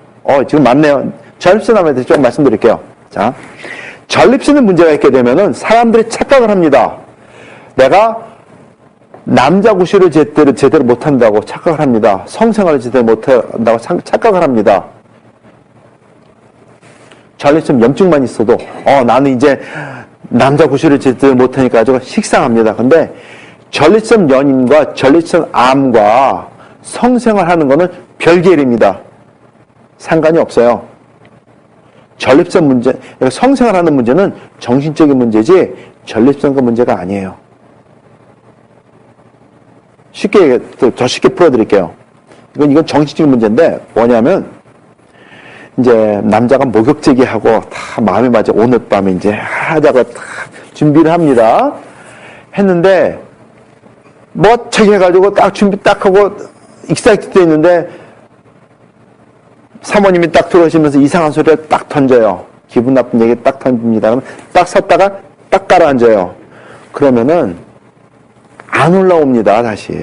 맞네요. 전립선암에 대해서 좀 말씀드릴게요. 자, 전립선에 문제가 있게 되면은 사람들이 착각을 합니다. 내가 남자 구실을 제대로 못한다고 착각을 합니다. 성생활을 제대로 못한다고 착각을 합니다. 전립선 염증만 있어도 나는 이제 남자 구실을 제대로 못하니까 아주 식상합니다. 근데 전립선 연임과 전립선 암과 성생활하는 거는 별개 일입니다. 상관이 없어요. 전립선 문제, 성생활하는 문제는 정신적인 문제지 전립선과 문제가 아니에요. 더 쉽게 풀어드릴게요. 이건 정신적인 문제인데 뭐냐면 이제 남자가 목욕제기하고 다 마음에 맞아 오늘 밤에 이제 하자고 다 준비를 합니다. 했는데 멋지게 해가지고 딱 준비 딱 하고 익사이트 돼 있는데 사모님이 딱 들어오시면서 이상한 소리를 딱 던져요. 기분 나쁜 얘기 딱 던집니다. 그러면 딱 섰다가 딱 가라앉아요. 그러면은 안 올라옵니다. 다시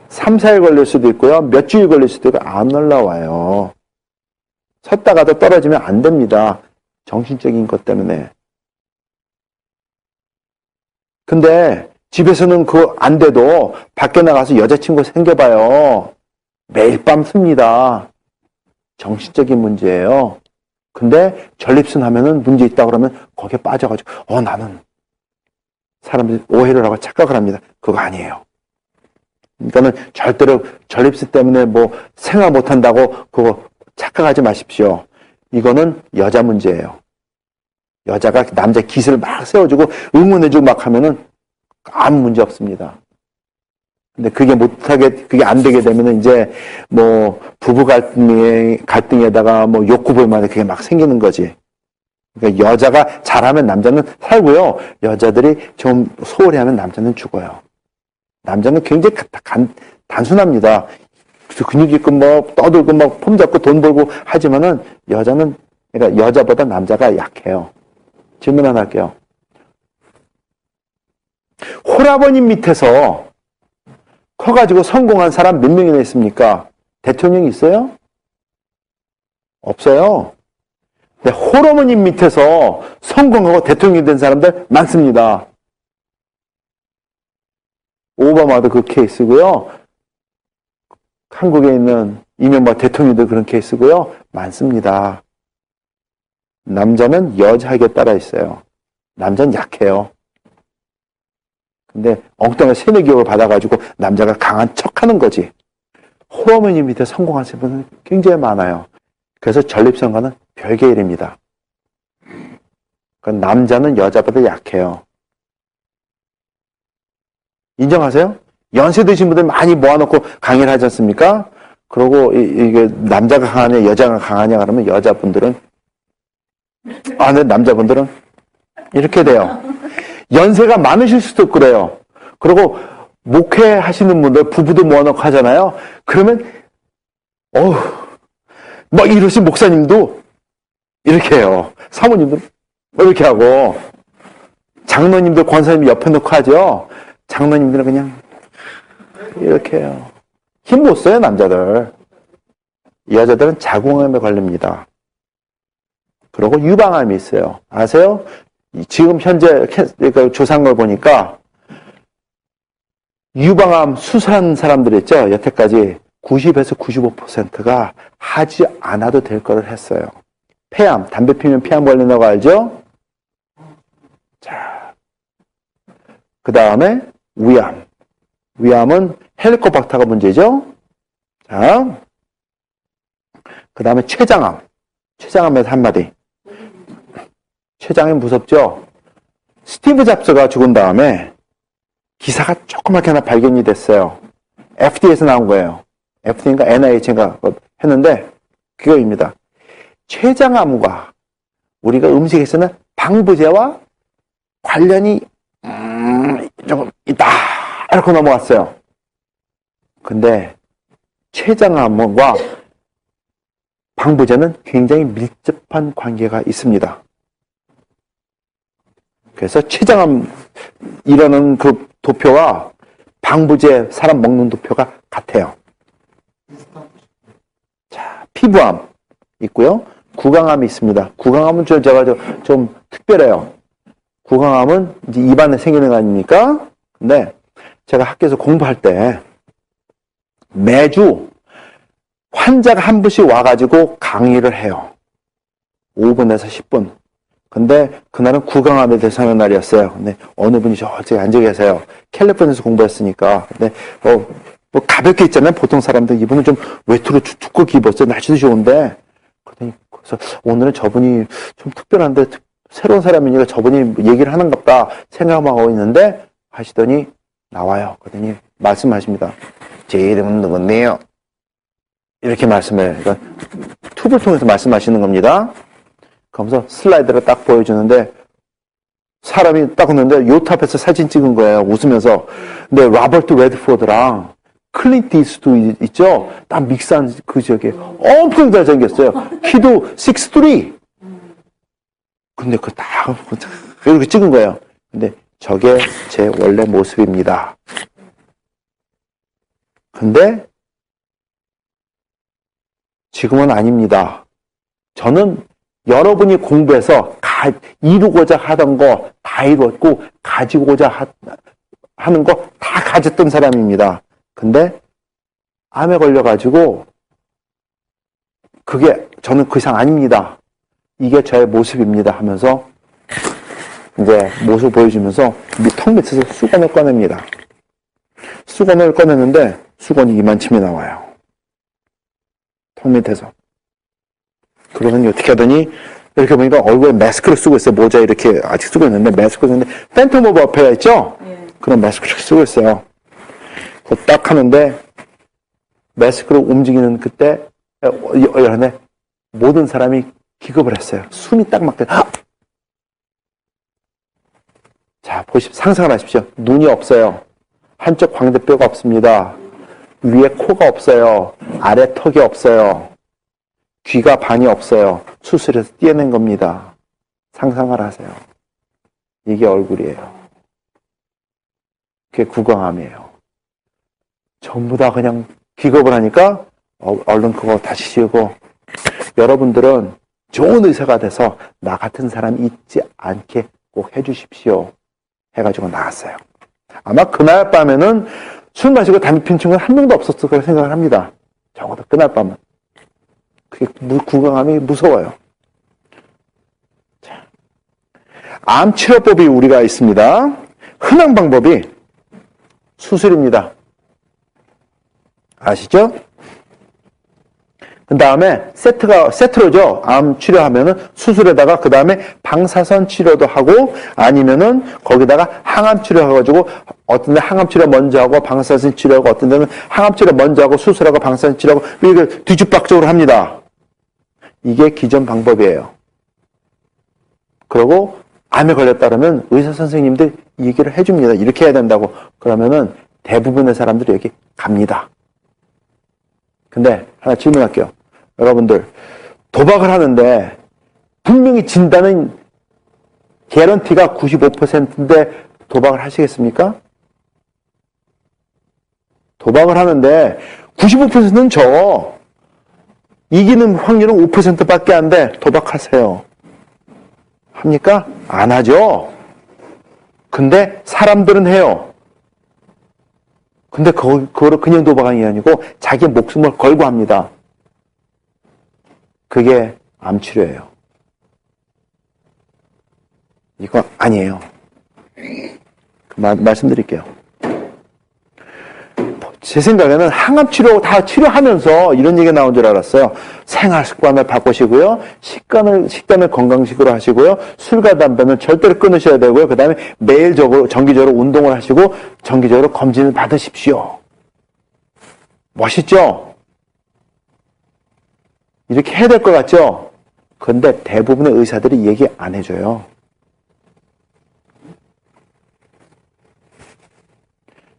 3, 4일 걸릴 수도 있고요. 몇 주일 걸릴 수도 있고 안 올라와요. 섰다가도 떨어지면 안 됩니다. 정신적인 것 때문에. 근데 집에서는 그거 안 돼도 밖에 나가서 여자친구 생겨봐요. 매일 밤 씁니다. 정신적인 문제예요. 근데 전립선 하면은 문제 있다 그러면 거기에 빠져가지고 나는 사람들이 오해를 하고 착각을 합니다. 그거 아니에요. 그러니까는 절대로 전립선 때문에 뭐 생활 못한다고 그거 착각하지 마십시오. 이거는 여자 문제예요. 여자가 남자 기세를 막 세워주고 응원해주고 막 하면은 아무 문제 없습니다. 근데 그게 안 되게 되면은 이제 뭐 부부 갈등에다가 뭐 욕구불만에 그게 막 생기는 거지. 그러니까 여자가 잘하면 남자는 살고요. 여자들이 좀 소홀히 하면 남자는 죽어요. 남자는 굉장히 단순합니다. 근육 있고 뭐 떠들고 막 폼 잡고 돈 벌고 하지만은 여자는 그러니까 여자보다 남자가 약해요. 질문 하나 할게요. 홀아버님 밑에서 커가지고 성공한 사람 몇 명이나 있습니까? 대통령이 있어요? 없어요. 근데 홀어머님 밑에서 성공하고 대통령이 된 사람들 많습니다. 오바마도 그 케이스고요. 한국에 있는 이명박 대통령도 그런 케이스고요. 많습니다. 남자는 여자에게 따라 있어요. 남자는 약해요. 근데 엉뚱한 세뇌 교육을 받아가지고 남자가 강한 척하는 거지. 홀어머니 밑에 성공한 분은 굉장히 많아요. 그래서 전립선과는 별개 일입니다. 그러니까 남자는 여자보다 약해요. 인정하세요? 연세 드신 분들 많이 모아놓고 강의를 하지 않습니까? 그러고 이게 남자가 강하냐 여자가 강하냐 그러면 여자분들은 근데 남자분들은 이렇게 돼요. 연세가 많으실 수도 그래요. 그리고 목회하시는 분들 부부도 모아놓고 하잖아요. 그러면 막 이러신 목사님도 이렇게 해요. 사모님도 이렇게 하고 장로님들 권사님 옆에 놓고 하죠. 장로님들은 그냥 이렇게 해요. 힘 못 써요, 남자들. 이 여자들은 자궁암에 걸립니다. 그리고 유방암이 있어요. 아세요? 지금 현재 조사한 걸 보니까 유방암 수술한 사람들 있죠? 여태까지 90에서 95%가 하지 않아도 될 거를 했어요. 폐암, 담배 피우면 폐암 걸리는 거 알죠? 자, 그 다음에 위암. 위암은 헬리코박터가 문제죠? 자, 그 다음에 췌장암. 췌장암에서 한마디. 췌장이 무섭죠? 스티브 잡스가 죽은 다음에 기사가 조그맣게 하나 발견이 됐어요. FDA에서 나온 거예요. FDA인가 NIH인가 했는데 그거입니다. 췌장암과 우리가 음식에서는 방부제와 관련이 조금 있다 이렇게 넘어갔어요. 근데 췌장암과 방부제는 굉장히 밀접한 관계가 있습니다. 그래서 췌장암 일어나는 그 도표와 방부제 사람 먹는 도표가 같아요. 자, 피부암 있고요. 구강암이 있습니다. 구강암은 제가 좀 특별해요. 구강암은 이제 입안에 생기는 거 아닙니까? 근데 제가 학교에서 공부할 때 매주 환자가 한 분씩 와가지고 강의를 해요. 5분에서 10분. 근데 그날은 구강암에 대해서 하는 날이었어요. 근데 어느 분이 저쪽에 앉아 계세요. 캘리포니아에서 공부했으니까. 근데 뭐 가볍게 있잖아요. 보통 사람들 이분은 좀 외투로 두껍게 입었어요. 날씨도 좋은데. 그래서 오늘은 저분이 좀 특별한데 새로운 사람이니까 저분이 얘기를 하는갑다 생각하고 있는데 하시더니 나와요. 그러더니 말씀하십니다. 제 이름은 누군데요? 이렇게 말씀해요. 그러니까 튜브를 통해서 말씀하시는 겁니다. 그러면서 슬라이드를 딱 보여주는데 사람이 딱 오는데 요트 앞에서 사진 찍은 거예요. 웃으면서. 근데 로버트 레드포드랑 클린트 이스트도 있죠? 딱 믹스한 엄청 잘생겼어요. 키도 6'3". 근데 그거 다 이렇게 찍은 거예요. 근데 저게 제 원래 모습입니다. 근데 지금은 아닙니다. 저는 여러분이 공부해서 이루고자 하던 거 다 이루었고 가지고자 하는 거 다 가졌던 사람입니다. 근데 암에 걸려가지고 그게 저는 그 이상 아닙니다. 이게 저의 모습입니다 하면서 이제 모습을 보여주면서 턱 밑에서 수건을 꺼냅니다. 수건을 꺼냈는데 수건이 이만큼이 나와요. 턱 밑에서. 그러더니 어떻게 하더니 이렇게 보니까 얼굴에 마스크를 쓰고 있어요. 모자 이렇게 아직 쓰고 있는데 마스크를 쓰는데 팬텀 오브 어페라 있죠? 그런 마스크를 쓰고 있어요. 그거 딱 하는데 마스크로 움직이는 그때 모든 사람이 기겁을 했어요. 숨이 딱 막혀. 자, 상상을 하십시오. 눈이 없어요. 한쪽 광대뼈가 없습니다. 위에 코가 없어요. 아래 턱이 없어요. 귀가 반이 없어요. 수술해서 떼어낸 겁니다. 상상을 하세요. 이게 얼굴이에요. 그게 구강암이에요. 전부 다 그냥 기겁을 하니까 얼른 그거 다시 씌우고 여러분들은 좋은 의사가 돼서 나 같은 사람이 있지 않게 꼭 해주십시오. 해가지고 나왔어요. 아마 그날 밤에는 술 마시고 담배 핀 친구는 한 명도 없었을 거라 생각을 합니다. 적어도 그날 밤은. 그게 구강암이 무서워요. 자, 암 치료법이 우리가 있습니다. 흔한 방법이 수술입니다. 아시죠? 그 다음에 세트로죠. 암 치료하면은 수술에다가 그 다음에 방사선 치료도 하고 아니면은 거기다가 항암 치료해가지고 어떤 데 항암 치료 먼저 하고 방사선 치료하고 어떤 데는 항암 치료 먼저 하고 수술하고 방사선 치료하고 이렇게 뒤죽박죽으로 합니다. 이게 기존 방법이에요. 그리고 암에 걸렸다 그러면 의사 선생님들 얘기를 해줍니다. 이렇게 해야 된다고. 그러면은 대부분의 사람들이 여기 갑니다. 근데 하나 질문할게요. 여러분들 도박을 하는데 분명히 진다는 개런티가 95%인데 도박을 하시겠습니까? 도박을 하는데 95%는 저 이기는 확률은 5%밖에 안 돼. 도박하세요. 합니까? 안 하죠. 근데 사람들은 해요. 근데 그거를 그냥 도박하는 게 아니고 자기 목숨을 걸고 합니다. 그게 암치료예요. 이거 아니에요. 말씀드릴게요. 제 생각에는 항암치료 다 치료하면서 이런 얘기가 나온 줄 알았어요. 생활 습관을 바꾸시고요. 식단을 건강식으로 하시고요. 술과 담배는 절대로 끊으셔야 되고요. 그 다음에 매일 정기적으로 운동을 하시고 정기적으로 검진을 받으십시오. 멋있죠? 이렇게 해야 될 것 같죠? 그런데 대부분의 의사들이 얘기 안 해줘요.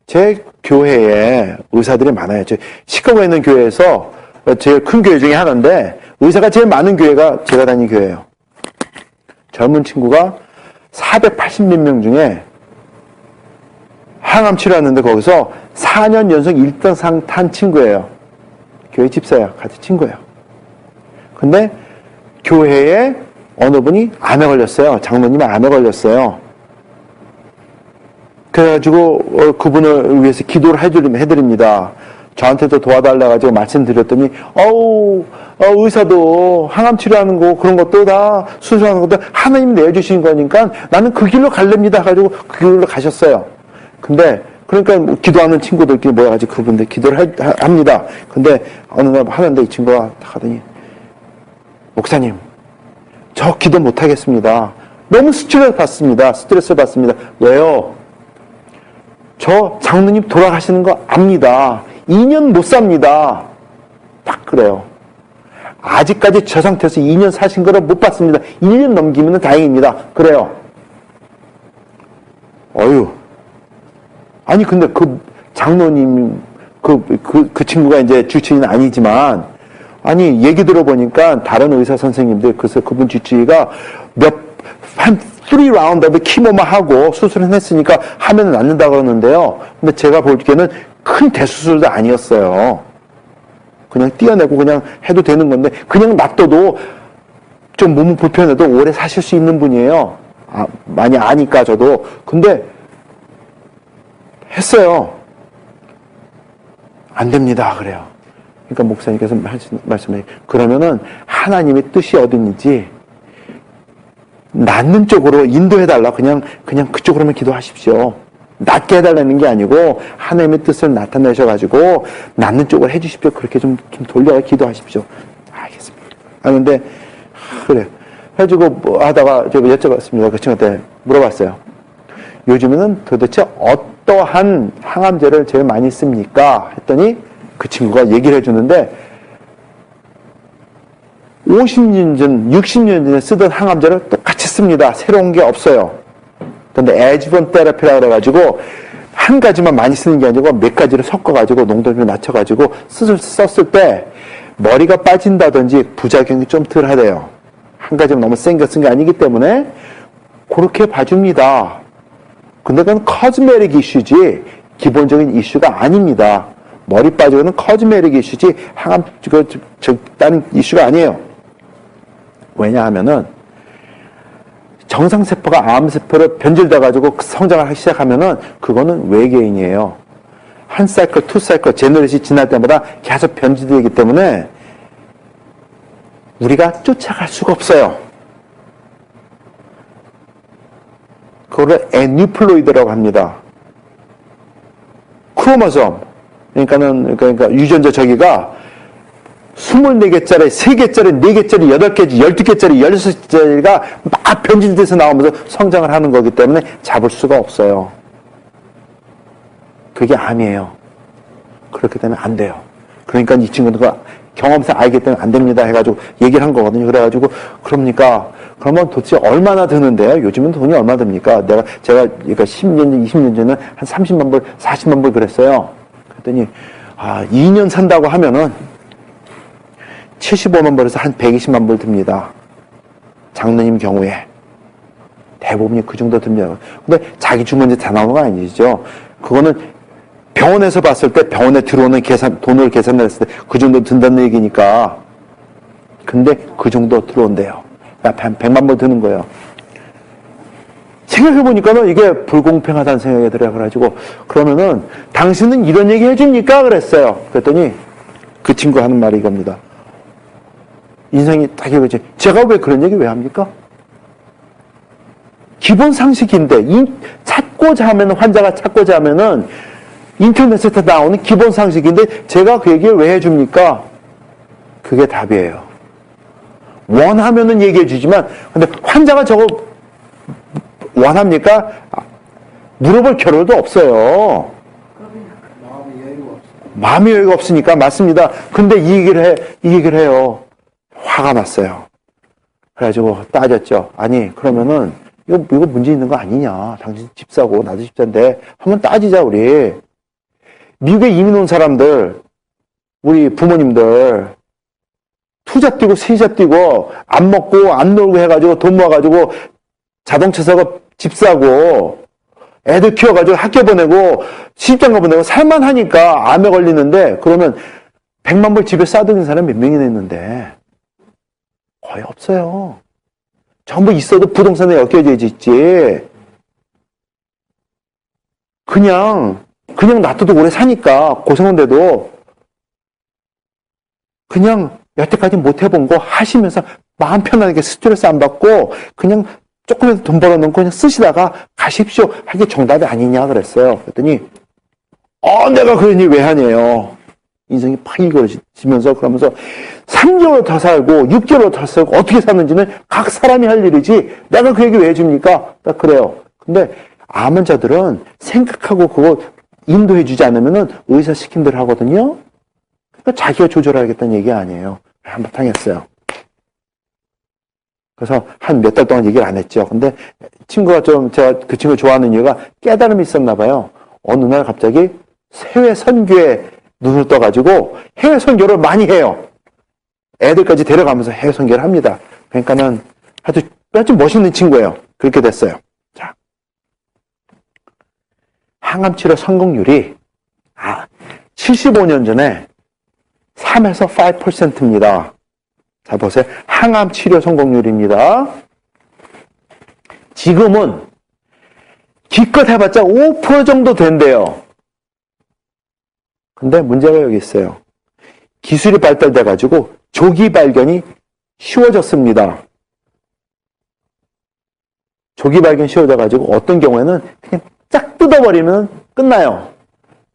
제 교회에 의사들이 많아요. 시카고에 있는 교회에서 제일 큰 교회 중에 하나인데 의사가 제일 많은 교회가 제가 다닌 교회예요. 젊은 친구가 480몇 명 중에 항암 치료하는데 거기서 4년 연속 1등상 탄 친구예요. 교회 집사야. 같은 친구예요. 근데 교회에 어느 분이 암에 걸렸어요. 장로님이 암에 걸렸어요. 그래가지고 그분을 위해서 기도를 해드립니다. 저한테도 도와달라가지고 말씀드렸더니 의사도 항암 치료하는 거 그런 것도 다 수술하는 것도 하나님이 내주신 거니까 나는 그 길로 갈랍니다. 해가지고 그 길로 가셨어요. 근데 그러니까 기도하는 친구들끼리 모여가지고 그분들 기도를 합니다. 근데 어느 날 하는데 이 친구가 딱 하더니 목사님 저 기도 못하겠습니다. 너무 스트레스 받습니다. 왜요? 저 장로님 돌아가시는 거 압니다. 2년 못 삽니다. 딱 그래요. 아직까지 저 상태에서 2년 사신 거를 못 봤습니다. 1년 넘기면 다행입니다. 그래요. 아니 근데 그 장로님 그 친구가 이제 주치의는 아니지만 아니 얘기 들어보니까 다른 의사 선생님들 그래서 그분 주치의가 한 3라운드 키모만 하고 수술을 했으니까 하면 낫는다 그러는데요. 근데 제가 보기에는 큰 대수술도 아니었어요. 그냥 띄어내고 그냥 해도 되는 건데 그냥 놔둬도 좀 몸은 불편해도 오래 사실 수 있는 분이에요. 많이 아니까 저도. 근데 했어요. 안 됩니다. 그래요. 그러니까 목사님께서 말씀해 그러면은 하나님의 뜻이 어딘지 낫는 쪽으로 인도해달라. 그냥 그쪽으로만 기도하십시오. 낫게 해달라는 게 아니고 하나님의 뜻을 나타내셔가지고 낫는 쪽으로 해주십시오. 그렇게 좀 돌려 기도하십시오. 알겠습니다. 그런데 그래. 해가지고 하다가 제가 여쭤봤습니다. 그 친구한테 물어봤어요. 요즘에는 도대체 어떠한 항암제를 제일 많이 씁니까? 했더니 그 친구가 얘기를 해주는데 50년 전, 60년 전에 쓰던 항암제를 똑같이 씁니다. 새로운 게 없어요. 근데 애지번 테라피라 그래가지고 한 가지만 많이 쓰는 게 아니고 몇 가지를 섞어가지고 농도를 낮춰가지고 썼을 때 머리가 빠진다든지 부작용이 좀 덜 하대요. 한 가지만 너무 센 거 쓴 게 아니기 때문에 그렇게 봐줍니다. 근데 그건 커즈메릭 이슈지 기본적인 이슈가 아닙니다. 머리 빠지고는 커즈메릭 이슈지 항암 다른 이슈가 아니에요. 왜냐하면은 정상세포가 암세포로 변질돼가지고 성장을 하기 시작하면은 그거는 외계인이에요. 한 사이클, 투 사이클, 제너레이션이 지날 때마다 계속 변질되기 때문에 우리가 쫓아갈 수가 없어요. 그거를 에뉴플로이드라고 합니다. 크로모솜, 그러니까 유전자 저기가 24개짜리, 3개짜리, 4개짜리, 8개짜리, 12개짜리, 16개짜리가 막 변질돼서 나오면서 성장을 하는 거기 때문에 잡을 수가 없어요. 그게 암이에요. 그렇기 때문에 안 돼요. 그러니까 이 친구가 경험상 알기 때문에 안 됩니다 해가지고 얘기를 한 거거든요. 그래가지고 그러면 도대체 얼마나 드는데요? 요즘은 돈이 얼마 듭니까? 제가 그러니까 10년 전, 20년 전에 한 30만 불, 40만 불 그랬어요. 그랬더니 2년 산다고 하면은 75만 불에서 한 120만 불 듭니다. 장로님 경우에. 대부분이 그 정도 듭니다. 근데 자기 주머니에 다 나오는 거 아니죠. 그거는 병원에서 봤을 때 병원에 들어오는 돈을 계산했을 때 그 정도 든다는 얘기니까. 근데 그 정도 들어온대요. 한 100만 불 드는 거예요. 생각해보니까는 이게 불공평하다는 생각이 들어요. 그래가지고, 그러면은, 당신은 이런 얘기 해줍니까? 그랬어요. 그랬더니, 그 친구 하는 말이 이겁니다. 인생이 딱 이거지. 제가 왜 그런 얘기 왜 합니까? 기본 상식인데, 환자가 찾고자 하면은, 인터넷에 다 나오는 기본 상식인데, 제가 그 얘기를 왜 해줍니까? 그게 답이에요. 원하면은 얘기해 주지만, 근데 환자가 저거 원합니까? 물어볼 겨를도 없어요. 마음의 여유가 없으니까, 맞습니다. 근데 이 얘기를 해요. 화가 났어요. 그래가지고 따졌죠. 아니, 그러면은, 이거 문제 있는 거 아니냐. 당신 집사고, 나도 집사인데, 한번 따지자, 우리. 미국에 이민 온 사람들, 우리 부모님들, 투자 뛰고, 세자 뛰고, 안 먹고, 안 놀고 해가지고, 돈 모아가지고, 자동차 사고, 집 사고, 애들 키워가지고 학교 보내고, 시집장가 보내고, 살만하니까 암에 걸리는데, 그러면 100만 불 집에 싸두는 사람이 몇 명이나 있는데, 거의 없어요. 전부 있어도 부동산에 엮여져 있지. 그냥 놔둬도 오래 사니까, 고생한데도, 그냥 여태까지 못 해본 거 하시면서 마음 편하게 스트레스 안 받고, 그냥 조금이라도 돈 벌어놓고 그냥 쓰시다가 가십시오. 하게 정답이 아니냐 그랬어요. 그랬더니, 내가 그런 일 왜 하냐요. 인생이 파기거려지면서 그러면서 3개월 더 살고 6개월 더 살고 어떻게 사는지는 각 사람이 할 일이지 내가 그 얘기 왜 해줍니까? 딱 그래요. 근데 암 환자들은 생각하고 그거 인도해 주지 않으면은 의사 시킨 대로 하거든요. 그러니까 자기가 조절하겠다는 얘기 아니에요. 한바탕 했어요. 그래서 한 몇 달 동안 얘기를 안 했죠. 근데 친구가 제가 그 친구 좋아하는 이유가 깨달음이 있었나 봐요. 어느 날 갑자기 해외 선교에 눈을 떠가지고 해외 선교를 많이 해요. 애들까지 데려가면서 해외 선교를 합니다. 그러니까는 아주 멋있는 친구예요. 그렇게 됐어요. 자, 항암치료 성공률이 75년 전에 3에서 5%입니다. 자, 보세요. 항암치료 성공률입니다. 지금은 기껏 해봤자 5% 정도 된대요. 근데 문제가 여기 있어요. 기술이 발달돼가지고 조기 발견이 쉬워졌습니다. 조기 발견이 쉬워져가지고 어떤 경우에는 그냥 쫙 뜯어버리면 끝나요.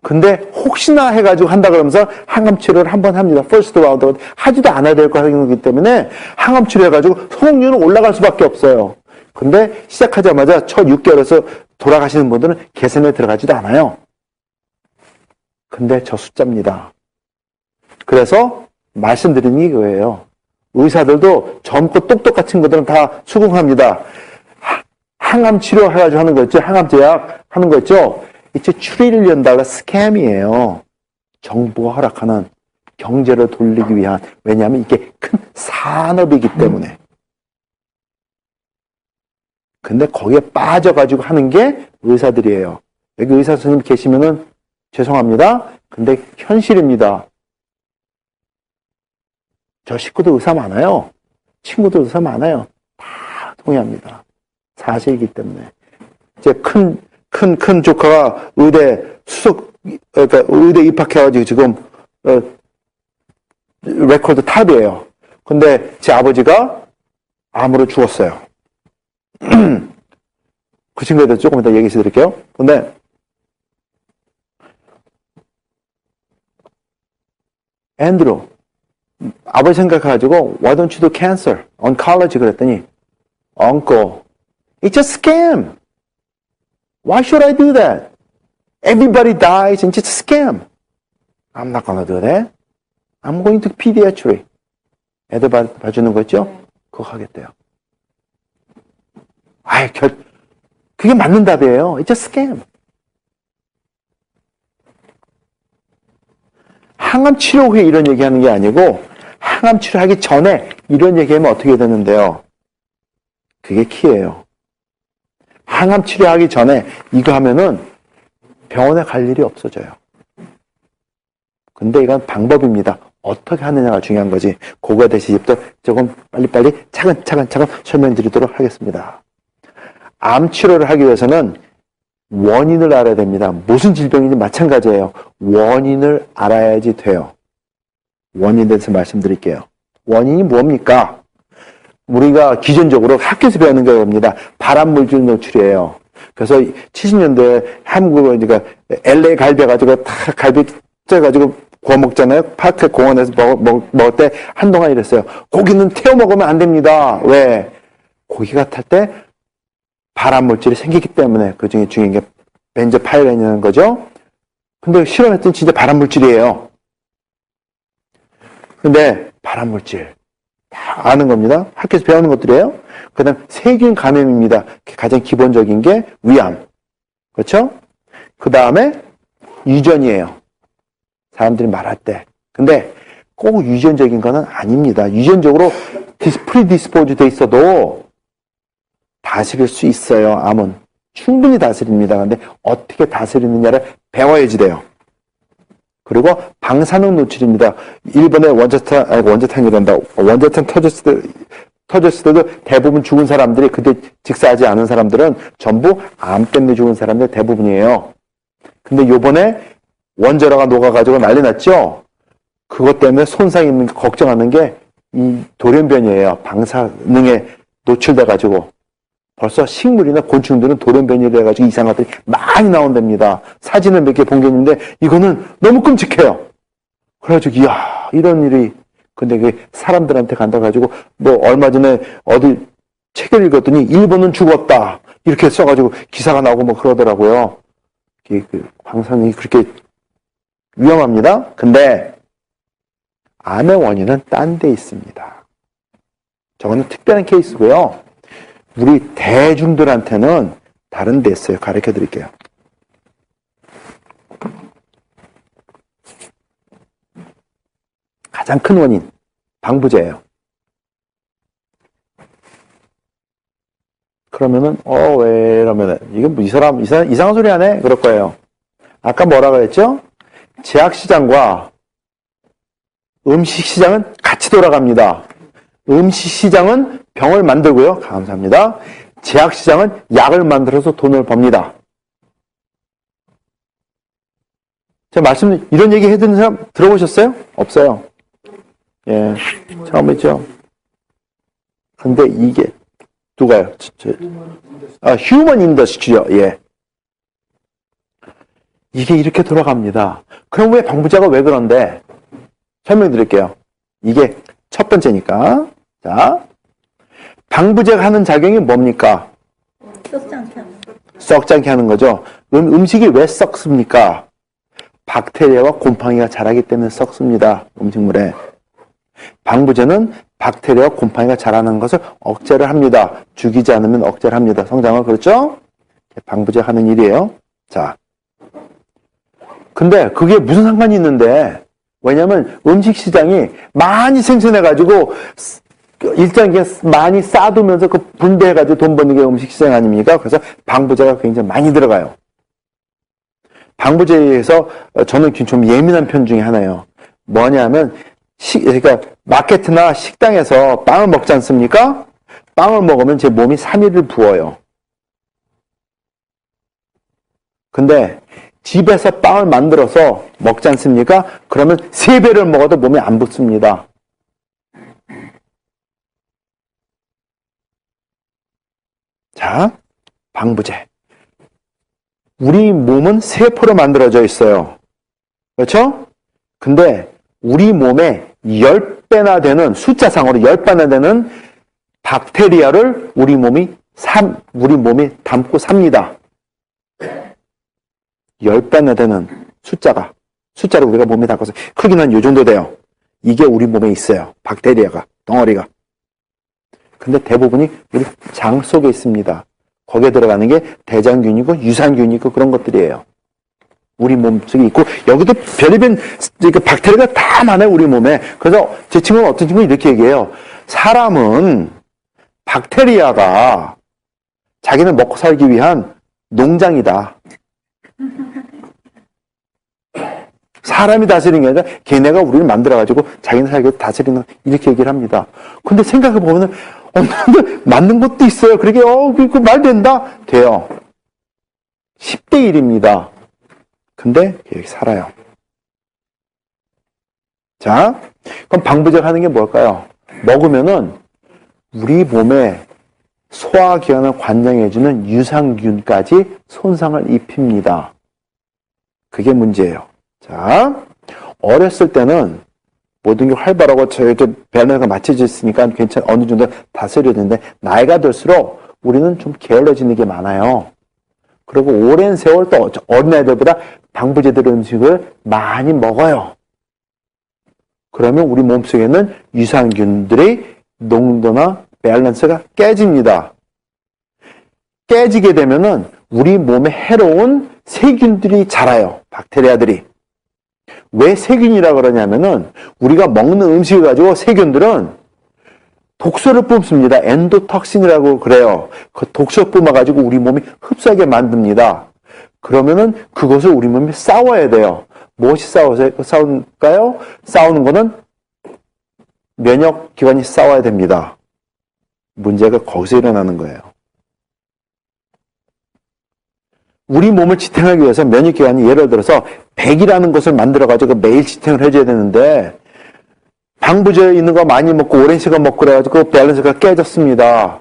근데 혹시나 해가지고 한다 그러면서 항암치료를 한번 합니다. 퍼스트 라운드 하지도 않아야 될 거기 때문에 항암치료 해가지고 성공률은 올라갈 수밖에 없어요. 근데 시작하자마자 첫 6개월에서 돌아가시는 분들은 개선에 들어가지도 않아요. 근데 저 숫자입니다. 그래서 말씀드리는 게 이거예요. 의사들도 젊고 똑똑한 친구들은 다 수긍합니다. 항암 치료 해가지고 하는 거 있죠? 항암 제약 하는 거 있죠? 이제 $1 트릴리언 스캠이에요. 정부가 허락하는 경제를 돌리기 위한, 왜냐하면 이게 큰 산업이기 때문에. 근데 거기에 빠져가지고 하는 게 의사들이에요. 여기 의사 선생님 계시면은 죄송합니다. 근데 현실입니다. 저 식구도 의사 많아요. 친구도 의사 많아요. 다 동의합니다. 사실이기 때문에. 이제 큰 조카가 그러니까 의대 입학해가지고 지금, 레코드 탑이에요. 근데 제 아버지가 암으로 죽었어요. 그 친구에 대해서 조금 이따 얘기해 드릴게요. 근데, 앤드루, 아버지 생각해가지고 why don't you do cancer, oncology 그랬더니 uncle, it's a scam. Why should I do that? Everybody dies and it's a scam. I'm not gonna do that. I'm going to pediatry. 애들 봐주는 거 있죠? 그거 하겠대요. 그게 맞는 답이에요. It's a scam. 항암 치료 후에 이런 얘기하는 게 아니고 항암 치료하기 전에 이런 얘기하면 어떻게 되는데요? 그게 키예요. 항암 치료하기 전에 이거 하면은 병원에 갈 일이 없어져요. 근데 이건 방법입니다. 어떻게 하느냐가 중요한 거지. 그거에 대해서 이제부터 조금 빨리빨리 차근차근 설명드리도록 하겠습니다. 암 치료를 하기 위해서는 원인을 알아야 됩니다. 무슨 질병인지 마찬가지예요. 원인을 알아야지 돼요. 원인에 대해서 말씀드릴게요. 원인이 뭡니까? 우리가 기존적으로 학교에서 배우는 게 겁니다. 발암물질 노출이에요. 그래서 70년대에 한국을 그러니까 LA 갈비 해가지고 다 갈비 쪄가지고 구워 먹잖아요. 파크 공원에서 먹을 때 한동안 이랬어요. 고기는 태워 먹으면 안 됩니다. 왜? 고기가 탈 때 발암물질이 생기기 때문에 그 중에 중요한 게 벤조파이렌이라는 거죠. 근데 실험했더니 진짜 발암물질이에요. 근데 발암물질 다 아는 겁니다. 학교에서 배우는 것들이에요. 그 다음 세균 감염입니다. 가장 기본적인 게 위암. 그렇죠? 그 다음에 유전이에요. 사람들이 말할 때. 근데 꼭 유전적인 거는 아닙니다. 유전적으로 프리디스포즈 돼 있어도 다스릴 수 있어요. 암은 충분히 다스립니다. 근데 어떻게 다스리느냐를 배워야지 돼요. 그리고 방사능 노출입니다. 일본의 원자탄 터졌을 때도 대부분 죽은 사람들이 그때 직사하지 않은 사람들은 전부 암 때문에 죽은 사람들 대부분이에요. 근데 요번에 원자로가 녹아가지고 난리 났죠? 그것 때문에 손상이 있는 게 걱정하는 게 이 돌연변이에요. 방사능에 노출돼가지고. 벌써 식물이나 곤충들은 돌연변이를 해가지고 이상한 것들이 많이 나온답니다. 사진을 몇 개 본 게 있는데 이거는 너무 끔찍해요. 그래가지고 이야 이런 일이 근데 그 사람들한테 간다 가지고 뭐 얼마 전에 어디 책을 읽었더니 일본은 죽었다 이렇게 써가지고 기사가 나오고 뭐 그러더라고요. 그 방사능이 그렇게 위험합니다. 근데 암의 원인은 딴 데 있습니다. 저거는 특별한 케이스고요. 우리 대중들한테는 다른 데 있어요. 가르쳐 드릴게요. 가장 큰 원인, 방부제예요. 그러면은, 왜 이러면은, 이게 뭐 이 사람 이상한 소리 하네? 그럴 거예요. 아까 뭐라 그랬죠? 제약시장과 음식시장은 같이 돌아갑니다. 음식시장은 병을 만들고요. 감사합니다. 제약시장은 약을 만들어서 돈을 법니다. 제가 이런 얘기 해드리는 사람 들어보셨어요? 없어요. 예. 처음 했죠. 근데 이게, 누가요? 휴먼 인더스트리요. 예. 이게 이렇게 돌아갑니다. 그럼 왜 방부제가 왜 그런데? 설명드릴게요. 이게 첫 번째니까. 자, 방부제가 하는 작용이 뭡니까? 썩지 않게 하는 썩지 않게 하는 거죠. 음식이 왜 썩습니까? 박테리아와 곰팡이가 자라기 때문에 썩습니다. 음식물에. 방부제는 박테리아와 곰팡이가 자라는 것을 억제를 합니다. 죽이지 않으면 억제를 합니다. 성장을. 그렇죠? 방부제가 하는 일이에요. 자, 근데 그게 무슨 상관이 있는데, 왜냐면 음식 시장이 많이 생산해가지고 일단 많이 쌓아두면서 그 분배해가지고 돈 버는 게 음식 시장 아닙니까? 그래서 방부제가 굉장히 많이 들어가요. 방부제에서 저는 좀 예민한 편 중에 하나예요. 뭐냐면 그러니까 마케트나 식당에서 빵을 먹지 않습니까? 빵을 먹으면 제 몸이 3일을 부어요. 근데 집에서 빵을 만들어서 먹지 않습니까? 그러면 3배를 먹어도 몸이 안 붓습니다. 자, 방부제. 우리 몸은 세포로 만들어져 있어요. 그렇죠? 근데 우리 몸에 10배나 되는, 숫자상으로 10배나 되는 박테리아를 우리 몸이 담고 삽니다. 10배나 되는 숫자를 우리가 몸에 담고서 크기는 이 정도 돼요. 이게 우리 몸에 있어요. 박테리아가, 덩어리가. 근데 대부분이 우리 장 속에 있습니다. 거기에 들어가는 게 대장균이고 유산균이고 그런 것들이에요. 우리 몸속에 있고, 여기도 별의별 박테리아가 다 많아요, 우리 몸에. 그래서 제 친구는 어떤 친구는 이렇게 얘기해요. 사람은 박테리아가 자기는 먹고 살기 위한 농장이다. 사람이 다스리는 게 아니라 걔네가 우리를 만들어가지고 자기네 살기 위해 다스리는, 이렇게 얘기를 합니다. 근데 생각해보면 맞는 것도 있어요. 그러게, 그 말 된다? 돼요. 10대 1입니다. 근데 여기 살아요. 자, 그럼 방부제 하는 게 뭘까요? 먹으면은 우리 몸에 소화기관을 관장해주는 유산균까지 손상을 입힙니다. 그게 문제예요. 자, 어렸을 때는 모든 게 활발하고 저희도 밸런스가 맞춰져 있으니까 어느 정도 다스려지는데, 나이가 들수록 우리는 좀 게을러지는 게 많아요. 그리고 오랜 세월 또 어린아이들보다 방부제 들은 음식을 많이 먹어요. 그러면 우리 몸속에는 유산균들의 농도나 밸런스가 깨집니다. 깨지게 되면은 우리 몸에 해로운 세균들이 자라요. 박테리아들이. 왜 세균이라 그러냐면은 우리가 먹는 음식을 가지고 세균들은 독소를 뿜습니다. 엔도톡신이라고 그래요. 그 독소 뿜어가지고 우리 몸이 흡수하게 만듭니다. 그러면은 그것을 우리 몸이 싸워야 돼요. 무엇이 싸울까요? 싸우는 거는 면역기관이 싸워야 됩니다. 문제가 거기서 일어나는 거예요. 우리 몸을 지탱하기 위해서 면역기관이 예를 들어서 백이라는 것을 만들어가지고 매일 지탱을 해줘야 되는데, 방부제 있는 거 많이 먹고 오랜 시간 먹고 그래가지고 밸런스가 깨졌습니다.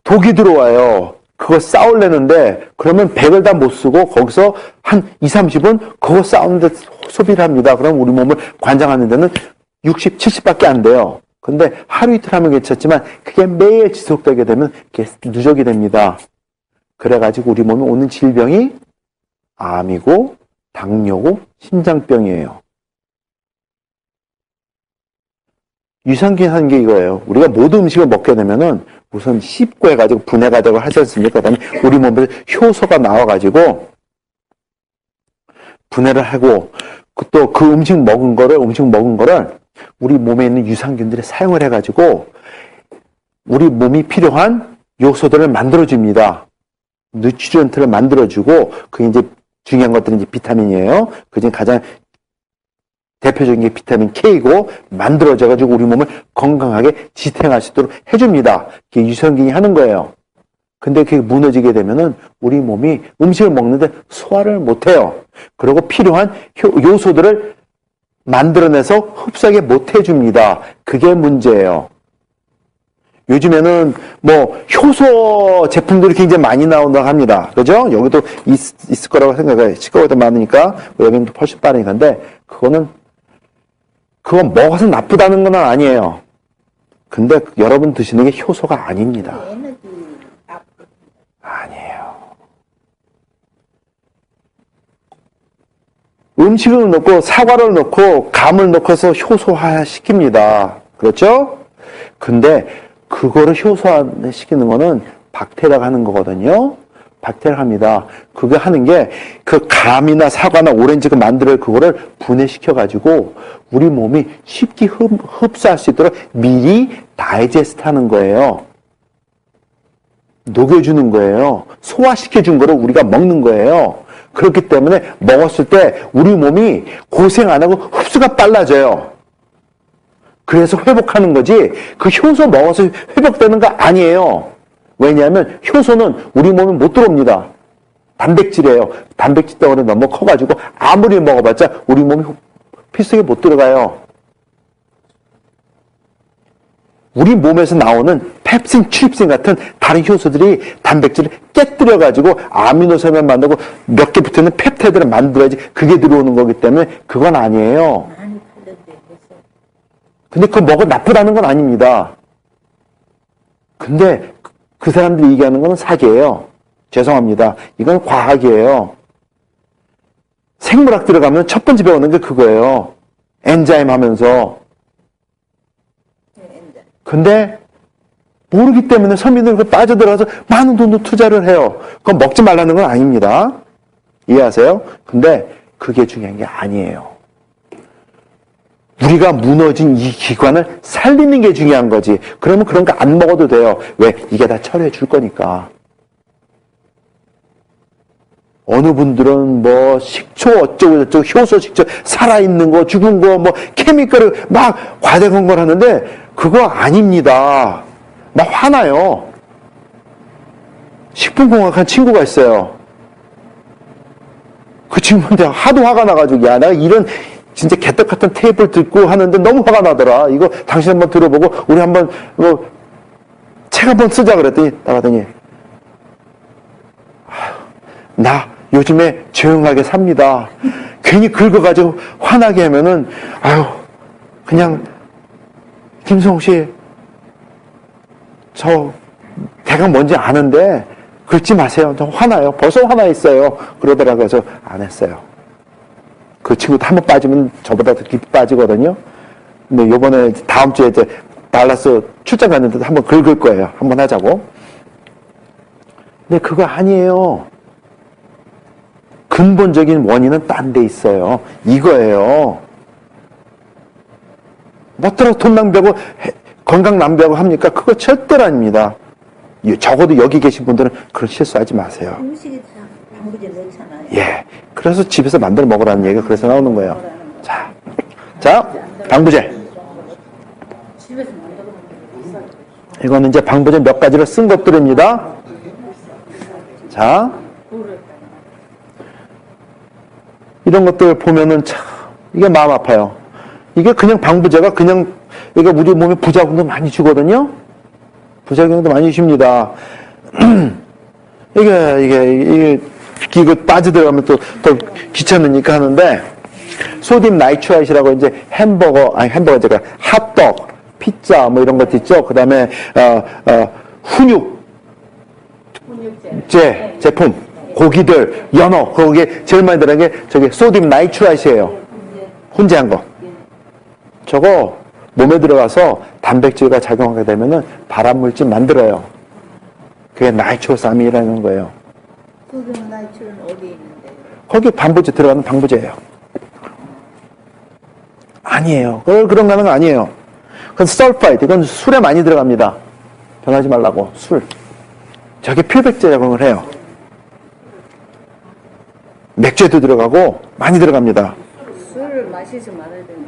독이 들어와요. 그거 싸우려는데 그러면 100을 다 못 쓰고 거기서 한 20-30분 그거 싸우는데 소비를 합니다. 그럼 우리 몸을 관장하는 데는 60, 70밖에 안 돼요. 근데 하루 이틀 하면 괜찮지만 그게 매일 지속되게 되면 그게 누적이 됩니다. 그래가지고 우리 몸에 오는 질병이 암이고 당뇨고 심장병이에요. 유산균 하는 게 이거예요. 우리가 모든 음식을 먹게 되면은 우선 씹고 해가지고 분해가지고 하지 않습니까? 그다음에 우리 몸에서 효소가 나와가지고 분해를 하고, 또 그 음식 먹은 거를 우리 몸에 있는 유산균들이 사용을 해가지고 우리 몸이 필요한 요소들을 만들어줍니다. 누트리언트를 만들어주고, 그게 이제 중요한 것들은 이제 비타민이에요. 그중 가장 대표적인 게 비타민 K고, 만들어져가지고 우리 몸을 건강하게 지탱할 수 있도록 해줍니다. 그게 유산균이 하는 거예요. 근데 그게 무너지게 되면은 우리 몸이 음식을 먹는데 소화를 못해요. 그리고 필요한 요소들을 만들어내서 흡수하게 못해줍니다. 그게 문제예요. 요즘에는 뭐 효소 제품들이 굉장히 많이 나온다고 합니다. 그죠? 여기도 있을 거라고 생각해요. 시가보다 많으니까 여기는 훨씬 빠르니까. 근데 그건 먹어서 나쁘다는 건 아니에요. 근데 여러분 드시는 게 효소가 아닙니다. 아니에요. 음식을 넣고 사과를 넣고 감을 넣고서 효소화 시킵니다. 그렇죠? 근데 그거를 효소화 시키는 거는 박테리아가 하는 거거든요. 박테리아가 합니다. 그거 하는 게 그 감이나 사과나 오렌지 그 만들 그거를 분해시켜가지고 우리 몸이 쉽게 흡수할 수 있도록 미리 다이제스트 하는 거예요. 녹여주는 거예요. 소화시켜준 거를 우리가 먹는 거예요. 그렇기 때문에 먹었을 때 우리 몸이 고생 안 하고 흡수가 빨라져요. 그래서 회복하는 거지, 그 효소 먹어서 회복되는 거 아니에요. 왜냐하면 효소는 우리 몸에 못 들어옵니다. 단백질이에요. 단백질 덩어리 너무 커가지고 아무리 먹어봤자 우리 몸이 필수에 못 들어가요. 우리 몸에서 나오는 펩신, 트립신 같은 다른 효소들이 단백질을 깨뜨려가지고 아미노산을 만들고 몇 개 붙어있는 펩타이드를 만들어야지 그게 들어오는 거기 때문에 그건 아니에요. 근데 그 먹어 나쁘다는 건 아닙니다. 근데 그 사람들이 얘기하는 건 사기예요. 죄송합니다. 이건 과학이에요. 생물학 들어가면 첫 번째 배우는 게 그거예요. 엔자임 하면서. 근데 모르기 때문에 서민들은 빠져들어가서 많은 돈도 투자를 해요. 그건 먹지 말라는 건 아닙니다. 이해하세요? 근데 그게 중요한 게 아니에요. 우리가 무너진 이 기관을 살리는 게 중요한 거지. 그러면 그런 거 안 먹어도 돼요. 왜? 이게 다 처리해 줄 거니까. 어느 분들은 뭐 식초 어쩌고 저쩌고 효소 식초 살아있는 거 죽은 거 뭐 케미컬을 막 과대광 걸 하는데 그거 아닙니다. 나 화나요. 식품공학한 친구가 있어요. 그 친구한테 하도 화가 나가지고 야 내가 이런 진짜 개떡 같은 테이프를 듣고 하는데 너무 화가 나더라. 이거 당신 한번 들어보고 우리 한번 뭐 책 한번 쓰자 그랬더니 나가더니 나 요즘에 조용하게 삽니다. 괜히 긁어가지고 화나게 하면은 아유 그냥 김성욱 씨 저 대강 뭔지 아는데 긁지 마세요. 저 화나요. 벌써 화나 있어요. 그러더라고요. 그래서 안 했어요. 그 친구도 한번 빠지면 저보다 더 깊이 빠지거든요. 근데 요번에 다음 주에 이제 달라스 출장 갔는데 한번 긁을 거예요. 한번 하자고. 근데 그거 아니에요. 근본적인 원인은 딴 데 있어요. 이거예요. 뭐더러 돈 낭비하고 건강 낭비하고 합니까? 그거 절대로 아닙니다. 적어도 여기 계신 분들은 그런 실수하지 마세요. 음식에 다 방부제 넣잖아요. 예. 그래서 집에서 만들어 먹으라는 얘기가 그래서 나오는 거예요. 자, 방부제. 집에서 만들어 먹는 이거는 이제 방부제 몇 가지를 쓴 것들입니다. 자. 이런 것들 보면은 참, 이게 마음 아파요. 이게 그냥 방부제가 그냥, 이게 우리 몸에 부작용도 많이 주거든요? 부작용도 많이 줍니다. 이거 빠져들어가면 또 귀찮으니까 하는데, 소듐 나이트라이트라고 이제 햄버거 제가 핫떡, 피자 뭐 이런 것도 있죠. 그 다음에, 훈육제 제품. 고기들, 연어, 거기에 제일 많이 들어간 게 저기 소듐 나이트라이트예요. 훈제한 거. 저거 몸에 들어가서 단백질과 작용하게 되면은 발암물질 만들어요. 그게 나이트로사민이라는 거예요. 소듐 나이트는 어디에 있는데요? 거기 방부제 들어가는 방부제예요. 아니에요. 그런 거는 아니에요. 그건 설파이드, 이건 술에 많이 들어갑니다. 변하지 말라고, 술. 저게 필백제 작용을 해요. 맥주에도 들어가고 많이 들어갑니다. 술을 마시지 말아야 되는.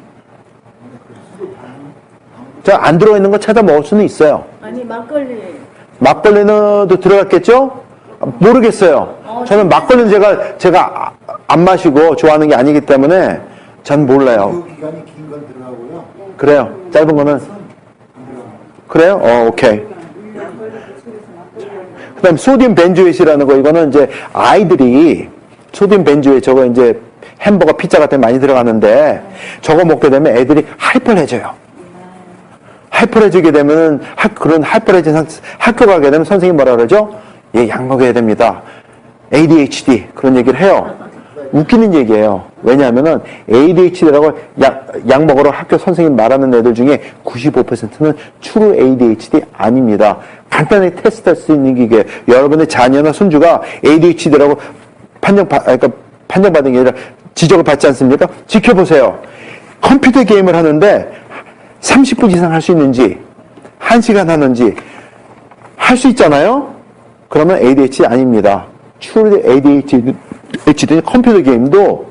자, 안 들어있는 거 찾아 먹을 수는 있어요. 아니 막걸리. 막걸리는 또 들어갔겠죠? 모르겠어요. 저는 막걸리는 제가 안 마시고 좋아하는 게 아니기 때문에 전 몰라요. 기간이 긴 건 들어가고요. 그래요? 짧은 거는? 그래요? 오케이. 그 다음 소듐 벤조에이트라는 거, 이거는 이제 아이들이 소듐 벤조에이트 저거 이제 햄버거 피자 같은 데 많이 들어가는데 저거 먹게 되면 애들이 하이퍼해져요. 하이퍼해지게 되면은 그런 하이퍼해진 학교 가게 되면 선생님이 뭐라 그러죠? 얘 약 먹여야 됩니다. ADHD 그런 얘기를 해요. 웃기는 얘기예요. 왜냐하면은 ADHD라고 약 먹으러 학교 선생님 말하는 애들 중에 95%는 true ADHD 아닙니다. 간단하게 테스트할 수 있는 게 여러분의 자녀나 손주가 ADHD라고 판정받은 게 아니라 지적을 받지 않습니까? 지켜보세요. 컴퓨터 게임을 하는데 30분 이상 할 수 있는지 1시간 하는지 할 수 있잖아요? 그러면 ADHD 아닙니다. true ADHD 컴퓨터 게임도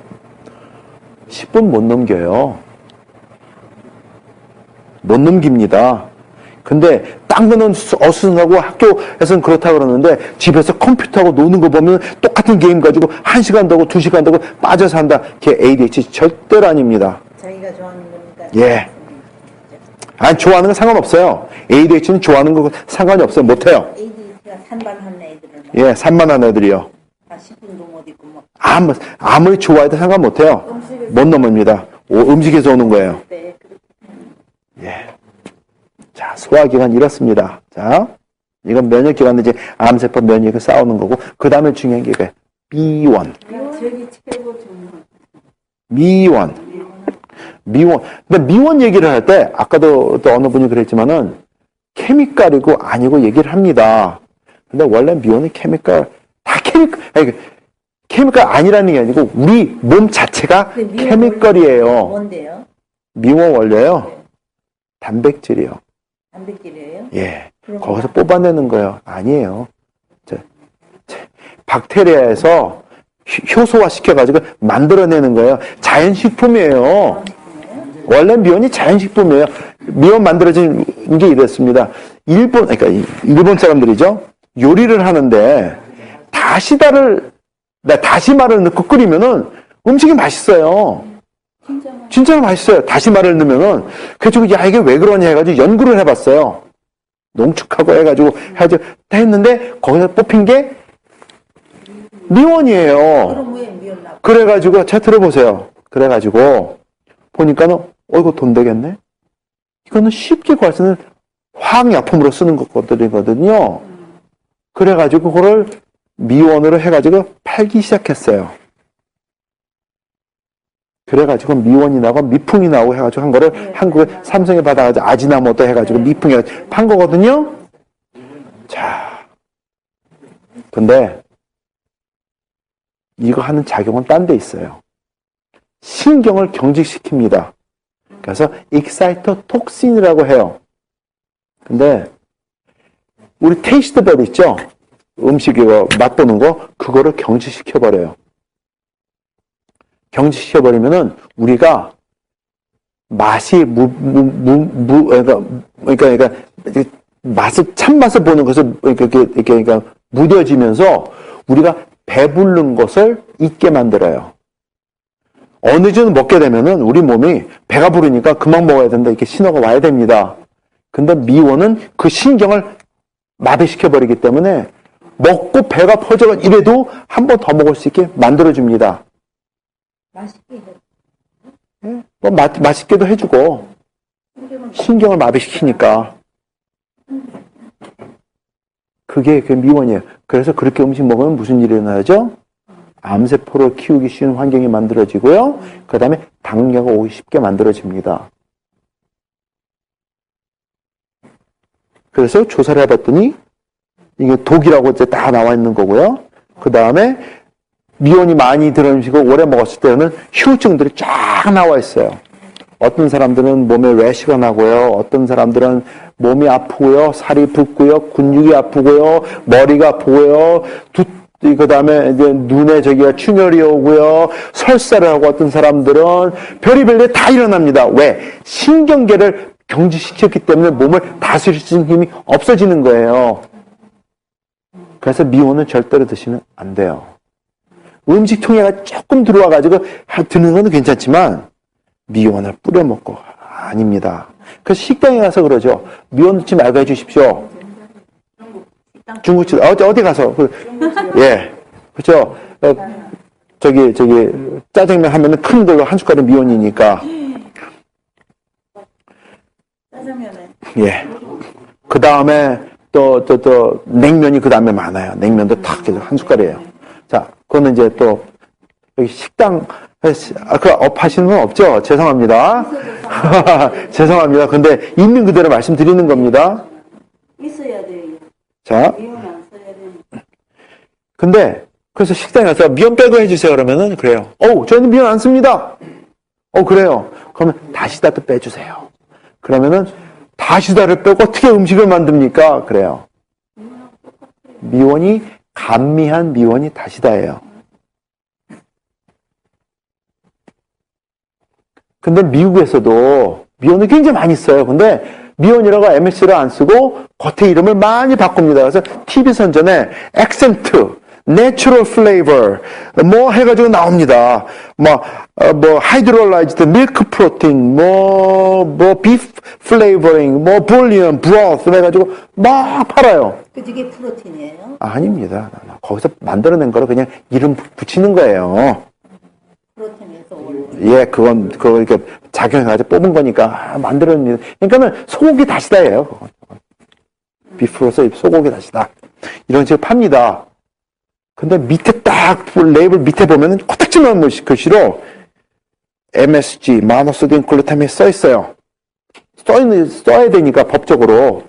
10분 못 넘겨요. 못 넘깁니다. 근데 딴 거는 어수선하고 학교에서는 그렇다 그러는데 집에서 컴퓨터하고 노는 거 보면 똑같은 게임 가지고 1시간도 하고 2시간도 하고 빠져서 한다. 그게 ADHD 절대로 아닙니다. 자기가 좋아하는 거니까. 예. 아니, 좋아하는 건 상관없어요. ADHD는 좋아하는 거 상관이 없어요. 못해요. ADHD가 산발하는 애들을 막 예, 산만한 애들이요. 한 10분도 못 있고 뭐. 아무리 좋아해도 상관 못해요. 못 넘습니다. 음식에서 오는 거예요. 네, 예. 소화기관 이렇습니다. 자, 이건 면역기관 이제 암세포 면역이 싸우는 거고, 그 다음에 중요한 게 이거예요. 미원. 저기 최고 좀 미원. 근데 미원 얘기를 할 때, 아까도 또 어느 분이 그랬지만은, 케미칼이고 아니고 얘기를 합니다. 근데 원래 미원은 케미칼, 다 케미칼 아니라는 게 아니고, 우리 몸 자체가 케미칼이에요. 뭔데요? 미원 원료요? 네. 단백질이요. 단백질이에요? 예. 그럼 거기서 뽑아내는 거예요. 아니에요. 박테리아에서 효소화 시켜가지고 만들어내는 거예요. 자연식품이에요. 원래 미원이 자연식품이에요. 미원 만들어진 게 이랬습니다. 그러니까 일본 사람들이죠. 요리를 하는데 다시마를 넣고 끓이면은 음식이 맛있어요. 진짜 맛있어요. 다시마를 넣으면은. 그래가지고 야 이게 왜 그러냐 해가지고 연구를 해봤어요. 농축하고 해가지고 했는데 거기서 뽑힌 게 미원이에요. 그럼 왜 미원 나? 그래가지고 자 들어보세요. 그래가지고 보니까는 이거 돈 되겠네. 이거는 쉽게 구할 수 있는 화학약품으로 쓰는 것들이거든요. 그래가지고 그걸 미원으로 해가지고 팔기 시작했어요. 그래가지고 미원이 나고 미풍이 나오고 해가지고 한 거를 한국에 삼성에 받아가지고 아지나모토 해가지고 미풍이 판 거거든요. 자, 근데 이거 하는 작용은 딴 데 있어요. 신경을 경직시킵니다. 그래서 익사이토톡신이라고 해요. 근데 우리 테이스트 벨 있죠? 음식 이거 맛보는 거 그거를 경직시켜버려요. 경직시켜버리면은 우리가 맛이 그러니까 참맛을 보는 것을 그러니까 무뎌지면서 우리가 배부른 것을 잊게 만들어요. 어느 정도 먹게 되면은 우리 몸이 배가 부르니까 그만 먹어야 된다 이렇게 신호가 와야 됩니다. 근데 미원은 그 신경을 마비시켜버리기 때문에 먹고 배가 퍼져 이래도 한 번 더 먹을 수 있게 만들어줍니다. 맛있게 해. 뭐 맛있게도 해주고 신경을 마비시키니까 그게 그 미원이에요. 그래서 그렇게 음식 먹으면 무슨 일이 일어나죠? 암세포를 키우기 쉬운 환경이 만들어지고요. 그 다음에 당뇨가 오기 쉽게 만들어집니다. 그래서 조사를 해봤더니 이게 독이라고 이제 다 나와 있는 거고요. 그 다음에 미원이 많이 들어있는 음식을 오래 먹었을 때는 후유증들이 쫙 나와 있어요. 어떤 사람들은 몸에 래시가 나고요. 어떤 사람들은 몸이 아프고요. 살이 붓고요. 근육이 아프고요. 머리가 아프고요. 그 다음에 이제 눈에 저기가 충혈이 오고요. 설사를 하고 어떤 사람들은 별의별 일 다 일어납니다. 왜? 신경계를 경직시켰기 때문에 몸을 다스릴 수 있는 힘이 없어지는 거예요. 그래서 미원은 절대로 드시면 안 돼요. 음식 통에가 조금 들어와가지고 드는 건 괜찮지만 미원을 뿌려 먹고 아닙니다. 그래서 식당에 가서 그러죠. 미원 넣지 말고 해주십시오. 중국집 어디 가서 예 그렇죠. 저기 짜장면 하면은 큰 걸로 한 숟갈은 미원이니까 짜장면에 예. 그 다음에 또 냉면이 그 다음에 많아요. 냉면도 탁 해서 한 숟갈이에요. 자, 그거는 이제 또 여기 식당 그 업 하시는 건 없죠? 죄송합니다. 죄송합니다. 근데 있는 그대로 말씀드리는 겁니다. 있어야 돼요. 자, 미원 안 써야 돼요. 근데 그래서 식당에 가서 미원 빼고 해주세요 그러면은 그래요. 저희는 미원 안 씁니다. 그래요. 그러면 다시다도 빼주세요. 그러면은 다시다를 빼고 어떻게 음식을 만듭니까? 그래요. 미원이 감미한 미원이 다시다예요. 근데 미국에서도 미원을 굉장히 많이 써요. 근데 미원이라고 MSC를 안 쓰고 겉에 이름을 많이 바꿉니다. 그래서 TV 선전에 액센트, 내추럴 플레이버 뭐 해가지고 나옵니다. 뭐 하이드롤라이즈드 밀크 프로틴, 뭐 비프 플레이버링, 뭐 볼리언, 브로스 해가지고 막 팔아요. 그게 프로틴이에요? 아닙니다. 거기서 만들어낸 거를 그냥 이름 붙이는 거예요. 프로틴에서 올. 예, 그거 이렇게 작용해가지고 뽑은 거니까 만들어냅니다. 그러니까는 소고기 다시다예요. 비프로서 소고기 다시다. 이런 식으로 팝니다. 근데 밑에 딱 레이블 밑에 보면은 코딱지만 글씨로 MSG, 모노소디움 글루타민이 써 있어요. 써야 되니까 법적으로.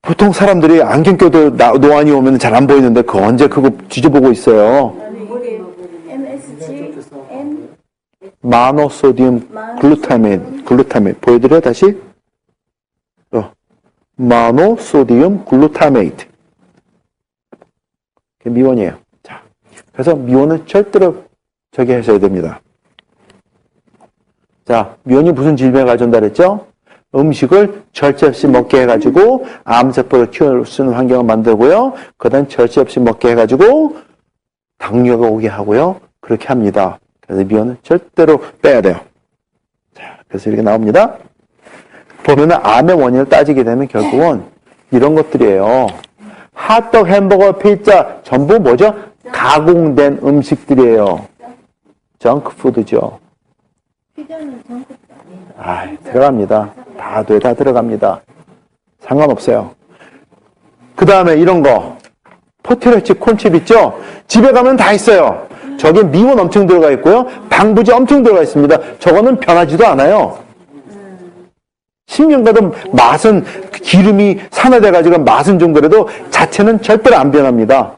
보통 사람들이 안경 껴도 노안이 오면 잘 안 보이는데 그 언제 그거 뒤져보고 있어요. 아니 이게 MSG, M, 모노소디움 글루타민 보여드려 다시. 모노소디움 글루타메이트. 미원이에요. 자, 그래서 미원은 절대로 저기 하셔야 됩니다. 자, 미원이 무슨 질병을 가져온다 그랬죠? 음식을 절제 없이 먹게 해가지고 암세포를 키울 수 있는 환경을 만들고요. 그 다음 절제 없이 먹게 해가지고 당뇨가 오게 하고요. 그렇게 합니다. 그래서 미원은 절대로 빼야 돼요. 자, 그래서 이렇게 나옵니다. 보면은 암의 원인을 따지게 되면 결국은 이런 것들이에요. 핫도그, 햄버거, 피자 전부 뭐죠? 가공된 음식들이에요. 정크푸드죠. 피자는 전국 아니에요. 들어갑니다. 다 들어갑니다. 상관없어요. 그 다음에 이런 거. 포테토칩, 콘칩 있죠? 집에 가면 다 있어요. 저기 미원 엄청 들어가 있고요. 방부제 엄청 들어가 있습니다. 저거는 변하지도 않아요. 10년 가도 맛은 기름이 산화돼가지고 맛은 좀 그래도 자체는 절대로 안 변합니다.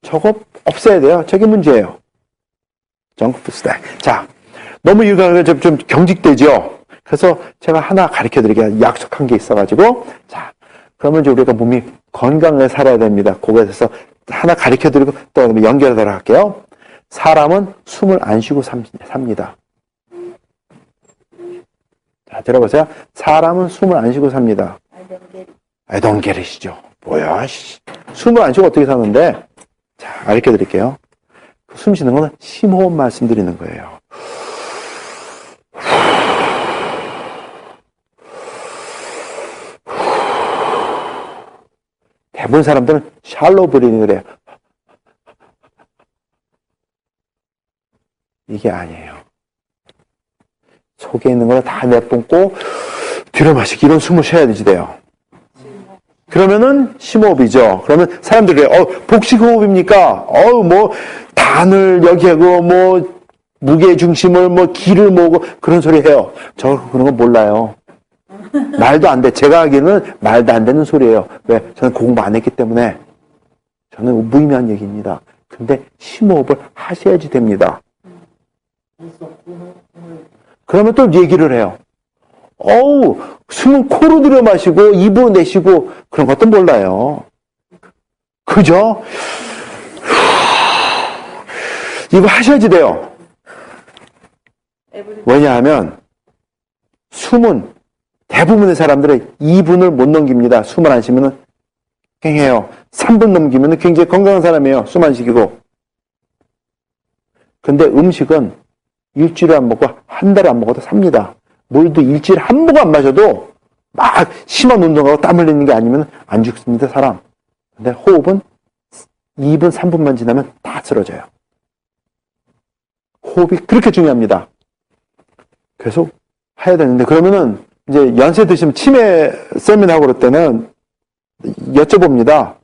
저거 없애야 돼요. 저게 문제예요. 정크푸드다. 자, 너무 이거 좀 경직되죠? 그래서 제가 하나 가르쳐 드릴게요. 약속한 게 있어가지고. 자, 그러면 이제 우리가 몸이 건강하게 살아야 됩니다. 그거에 대해서 하나 가르쳐 드리고 또 연결하도록 할게요. 사람은 숨을 안 쉬고 삽니다. 자, 들어보세요. 사람은 숨을 안 쉬고 삽니다. I don't get it이죠. 뭐야, 씨. 숨을 안 쉬고 어떻게 사는데? 자, 가르쳐 드릴게요. 숨 쉬는 거는 심호흡 말씀드리는 거예요. 대부분 사람들은 샬로우 브리딩을 해요. 이게 아니에요. 속에 있는 걸 다 내뿜고 뒤로 마시기 이런 숨을 쉬어야 되지 돼요. 그러면은 심호흡이죠. 그러면 사람들이 복식호흡입니까? 뭐 단을 여기 하고 뭐 무게 중심을 뭐 기를 모으고 그런 소리 해요. 저 그런 거 몰라요. 말도 안 돼. 제가 하기에는 말도 안 되는 소리예요. 왜? 저는 공부 안 했기 때문에. 저는 무의미한 얘기입니다. 근데 심호흡을 하셔야지 됩니다. 그러면 또 얘기를 해요. 숨은 코로 들여 마시고 입으로 내쉬고 그런 것도 몰라요. 그죠? 이거 하셔야지 돼요. 왜냐하면 숨은 대부분의 사람들은 2분을 못 넘깁니다. 숨을 안 쉬면은 깽해요. 3분 넘기면은 굉장히 건강한 사람이에요. 숨 안 쉬기고. 근데 음식은 일주일에 안 먹고 한 달에 안 먹어도 삽니다. 물도 일주일에 한 모금 안 마셔도 막 심한 운동하고 땀 흘리는 게 아니면 안 죽습니다, 사람. 근데 호흡은 2분, 3분만 지나면 다 쓰러져요. 호흡이 그렇게 중요합니다. 계속 해야 되는데, 그러면은 이제 연세 드시면 치매 세미나 하고 그럴 때는 여쭤봅니다.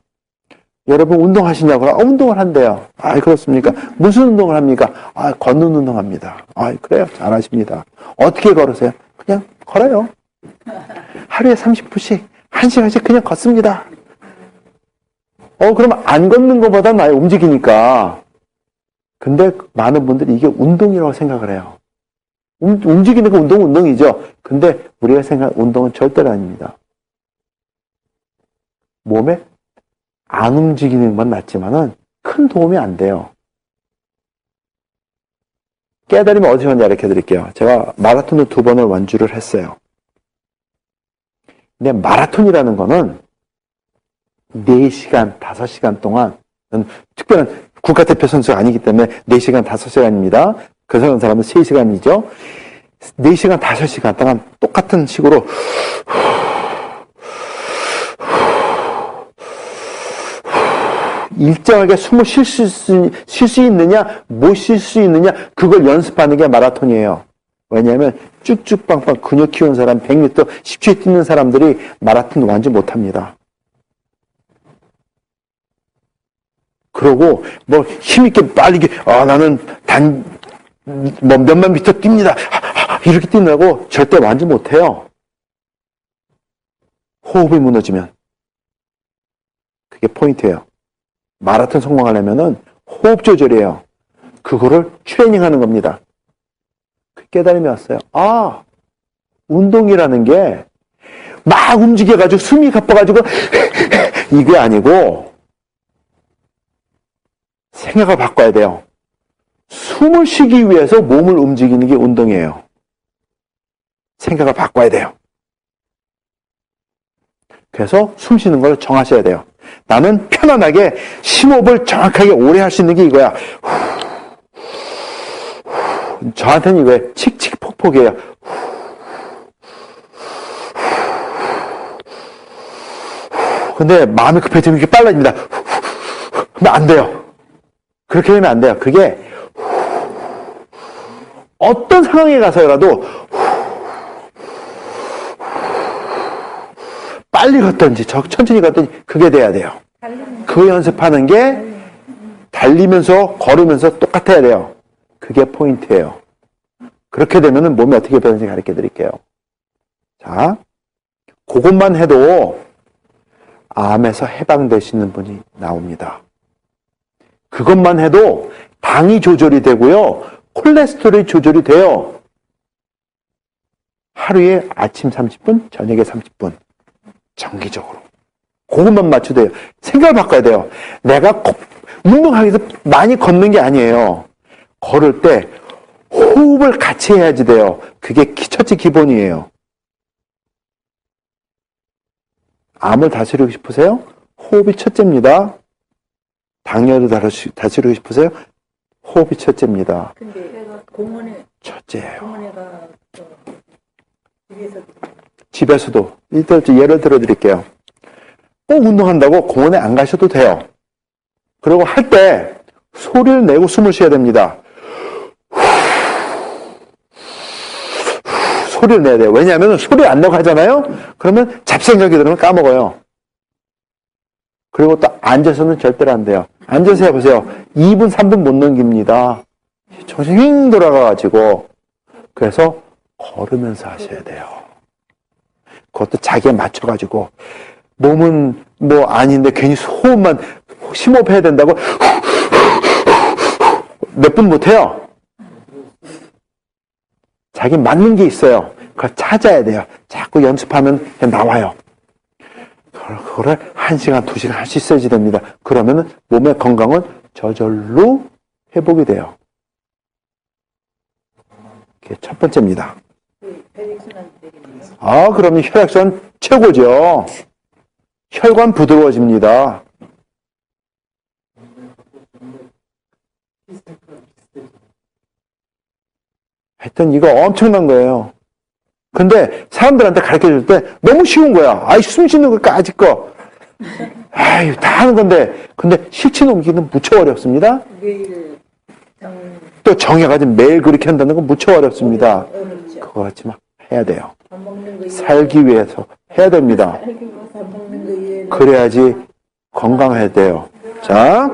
여러분 운동하시냐고. 운동을 한대요. 그렇습니까? 무슨 운동을 합니까? 걷는 운동 합니다. 그래요? 잘하십니다. 어떻게 걸으세요? 그냥 걸어요. 하루에 30분씩, 1시간씩 그냥 걷습니다. 그럼 안 걷는 것보다는 많이 움직이니까. 근데 많은 분들이 이게 운동이라고 생각을 해요. 움직이는 거 운동이죠. 근데 우리가 생각하는 운동은 절대로 아닙니다. 몸에 안 움직이는 건 낫지만은 큰 도움이 안 돼요. 깨달으면 어디서 오는지 가르쳐 드릴게요. 제가 마라톤을 2번을 완주를 했어요. 근데 마라톤이라는 거는 4시간, 5시간 동안, 특별한 국가대표 선수가 아니기 때문에 4시간, 5시간입니다. 그 사람은 3시간이죠. 4시간, 5시간 동안 똑같은 식으로 일정하게 숨을 쉴 수 있느냐, 못 쉴 수 있느냐, 그걸 연습하는 게 마라톤이에요. 왜냐하면 쭉쭉 빵빵 근육 키우는 사람, 100m 10초에 뛰는 사람들이 마라톤 완전 못합니다. 그러고 뭐 힘있게 빨리 나는 뭐 몇만 미터 뜁니다. 이렇게 뛴다고 절대 완전 못해요. 호흡이 무너지면. 그게 포인트예요. 마라톤 성공하려면은 호흡 조절이에요. 그거를 트레이닝하는 겁니다. 그 깨달음이 왔어요. 아, 운동이라는 게 막 움직여가지고 숨이 가빠가지고 이게 아니고 생각을 바꿔야 돼요. 숨을 쉬기 위해서 몸을 움직이는 게 운동이에요. 생각을 바꿔야 돼요. 그래서 숨 쉬는 걸 정하셔야 돼요. 나는 편안하게 심호흡을 정확하게 오래 할 수 있는 게 이거야. 저한테는 이거예요. 칙칙폭폭이에요. 근데 마음이 급해지면 이렇게 빨라집니다. 그러면 안 돼요. 그렇게 되면 안 돼요. 그게 어떤 상황에 가서라도 빨리 걷든지 천천히 걷든지 그게 돼야 돼요. 그 연습하는 게 달리면서 걸으면서 똑같아야 돼요. 그게 포인트예요. 그렇게 되면 몸이 어떻게 변하는지 가르쳐 드릴게요. 자, 그것만 해도 암에서 해방되시는 분이 나옵니다. 그것만 해도 당이 조절이 되고요. 콜레스테롤이 조절이 돼요. 하루에 아침 30분, 저녁에 30분. 정기적으로. 그것만 맞춰도 돼요. 생각을 바꿔야 돼요. 내가 운동하기 위해서 많이 걷는 게 아니에요. 걸을 때 호흡을 같이 해야지 돼요. 그게 첫째 기본이에요. 암을 다스리고 싶으세요? 호흡이 첫째입니다. 당뇨를 다스리고 싶으세요? 호흡이 첫째입니다. 근데 공원에 첫째예요. 공원에 가 집에서도 일단 예를 들어 드릴게요. 꼭 운동한다고 공원에 안 가셔도 돼요. 그리고 할 때 소리를 내고 숨을 쉬어야 됩니다. 소리를 내야 돼요. 왜냐하면 소리 안 내고 하잖아요. 그러면 잡생각이 들으면 까먹어요. 그리고 또 앉아서는 절대로 안 돼요. 앉아서 해보세요. 2분, 3분 못 넘깁니다. 정신이 휙 돌아가가지고. 그래서 걸으면서 하셔야 돼요. 그것도 자기에 맞춰가지고. 몸은 뭐 아닌데 괜히 호흡만 심호흡해야 된다고 몇 분 못해요. 자기 맞는 게 있어요. 그걸 찾아야 돼요. 자꾸 연습하면 나와요. 그거를 1시간, 2시간 할 수 있어야지 됩니다. 그러면 몸의 건강은 저절로 회복이 돼요. 그게 첫 번째입니다. 그러면 혈액순환 최고죠. 혈관 부드러워집니다. 하여튼 이거 엄청난 거예요. 근데 사람들한테 가르쳐 줄 때 너무 쉬운 거야. 숨 쉬는 것까지 거. 다 하는 건데. 근데 실천 옮기기는 무척 어렵습니다. 매일 또 정해가지고 매일 그렇게 한다는 건 무척 어렵습니다. 어렵죠. 그거 같지만 해야 돼요. 밥 먹는 거 살기 위해서 해야 됩니다. 밥 먹는 거 이외에 그래야지 건강해야 돼요. 자,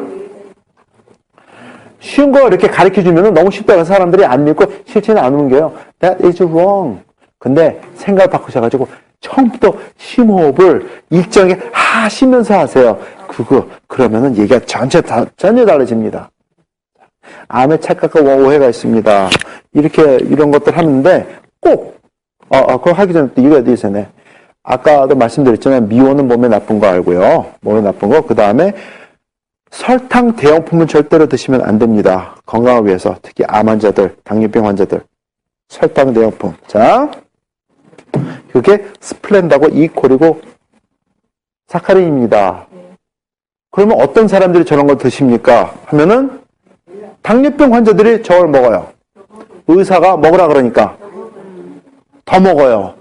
쉬운 거 이렇게 가르쳐 주면 너무 쉽다고 사람들이 안 믿고 실천이 안 옮겨요. That is wrong. 근데 생각을 바꾸셔가지고 처음부터 심호흡을 일정하게 하시면서 하세요. 그러면은 얘기가 전혀 달라집니다. 암에 착각과 오해가 있습니다. 이런 것들 하는데 꼭, 그거 하기 전에 또 이거 있잖아요. 아까도 말씀드렸잖아요. 미원은 몸에 나쁜 거 알고요. 몸에 나쁜 거. 그 다음에 설탕 대용품은 절대로 드시면 안 됩니다. 건강을 위해서. 특히 암 환자들, 당뇨병 환자들. 설탕 대용품. 자, 그게 스플렌다고 이콜이고 사카린입니다. 그러면 어떤 사람들이 저런 걸 드십니까? 하면은 당뇨병 환자들이 저걸 먹어요. 의사가 먹으라 그러니까 더 먹어요.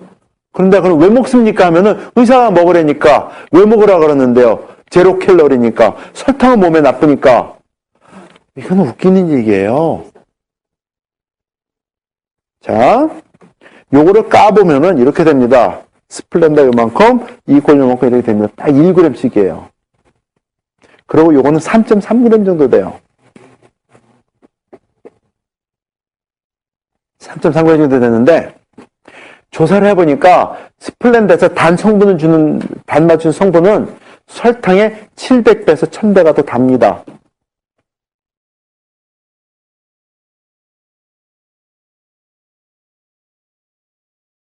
그런데 그럼 왜 먹습니까? 하면은 의사가 먹으라니까 왜 먹으라 그러는데요? 제로 캘로리니까. 설탕은 몸에 나쁘니까. 이건 웃기는 얘기예요. 자, 요거를 까보면은 이렇게 됩니다. 스플렌더 요만큼, 이꼴 요만큼 이렇게 됩니다. 딱 1g씩이에요. 그리고 요거는 3.3g 정도 돼요. 3.3g 정도 되는데, 조사를 해보니까 스플렌더에서 단 성분을 주는, 단 맞춘 성분은 설탕의 700배에서 1000배가 더 답니다.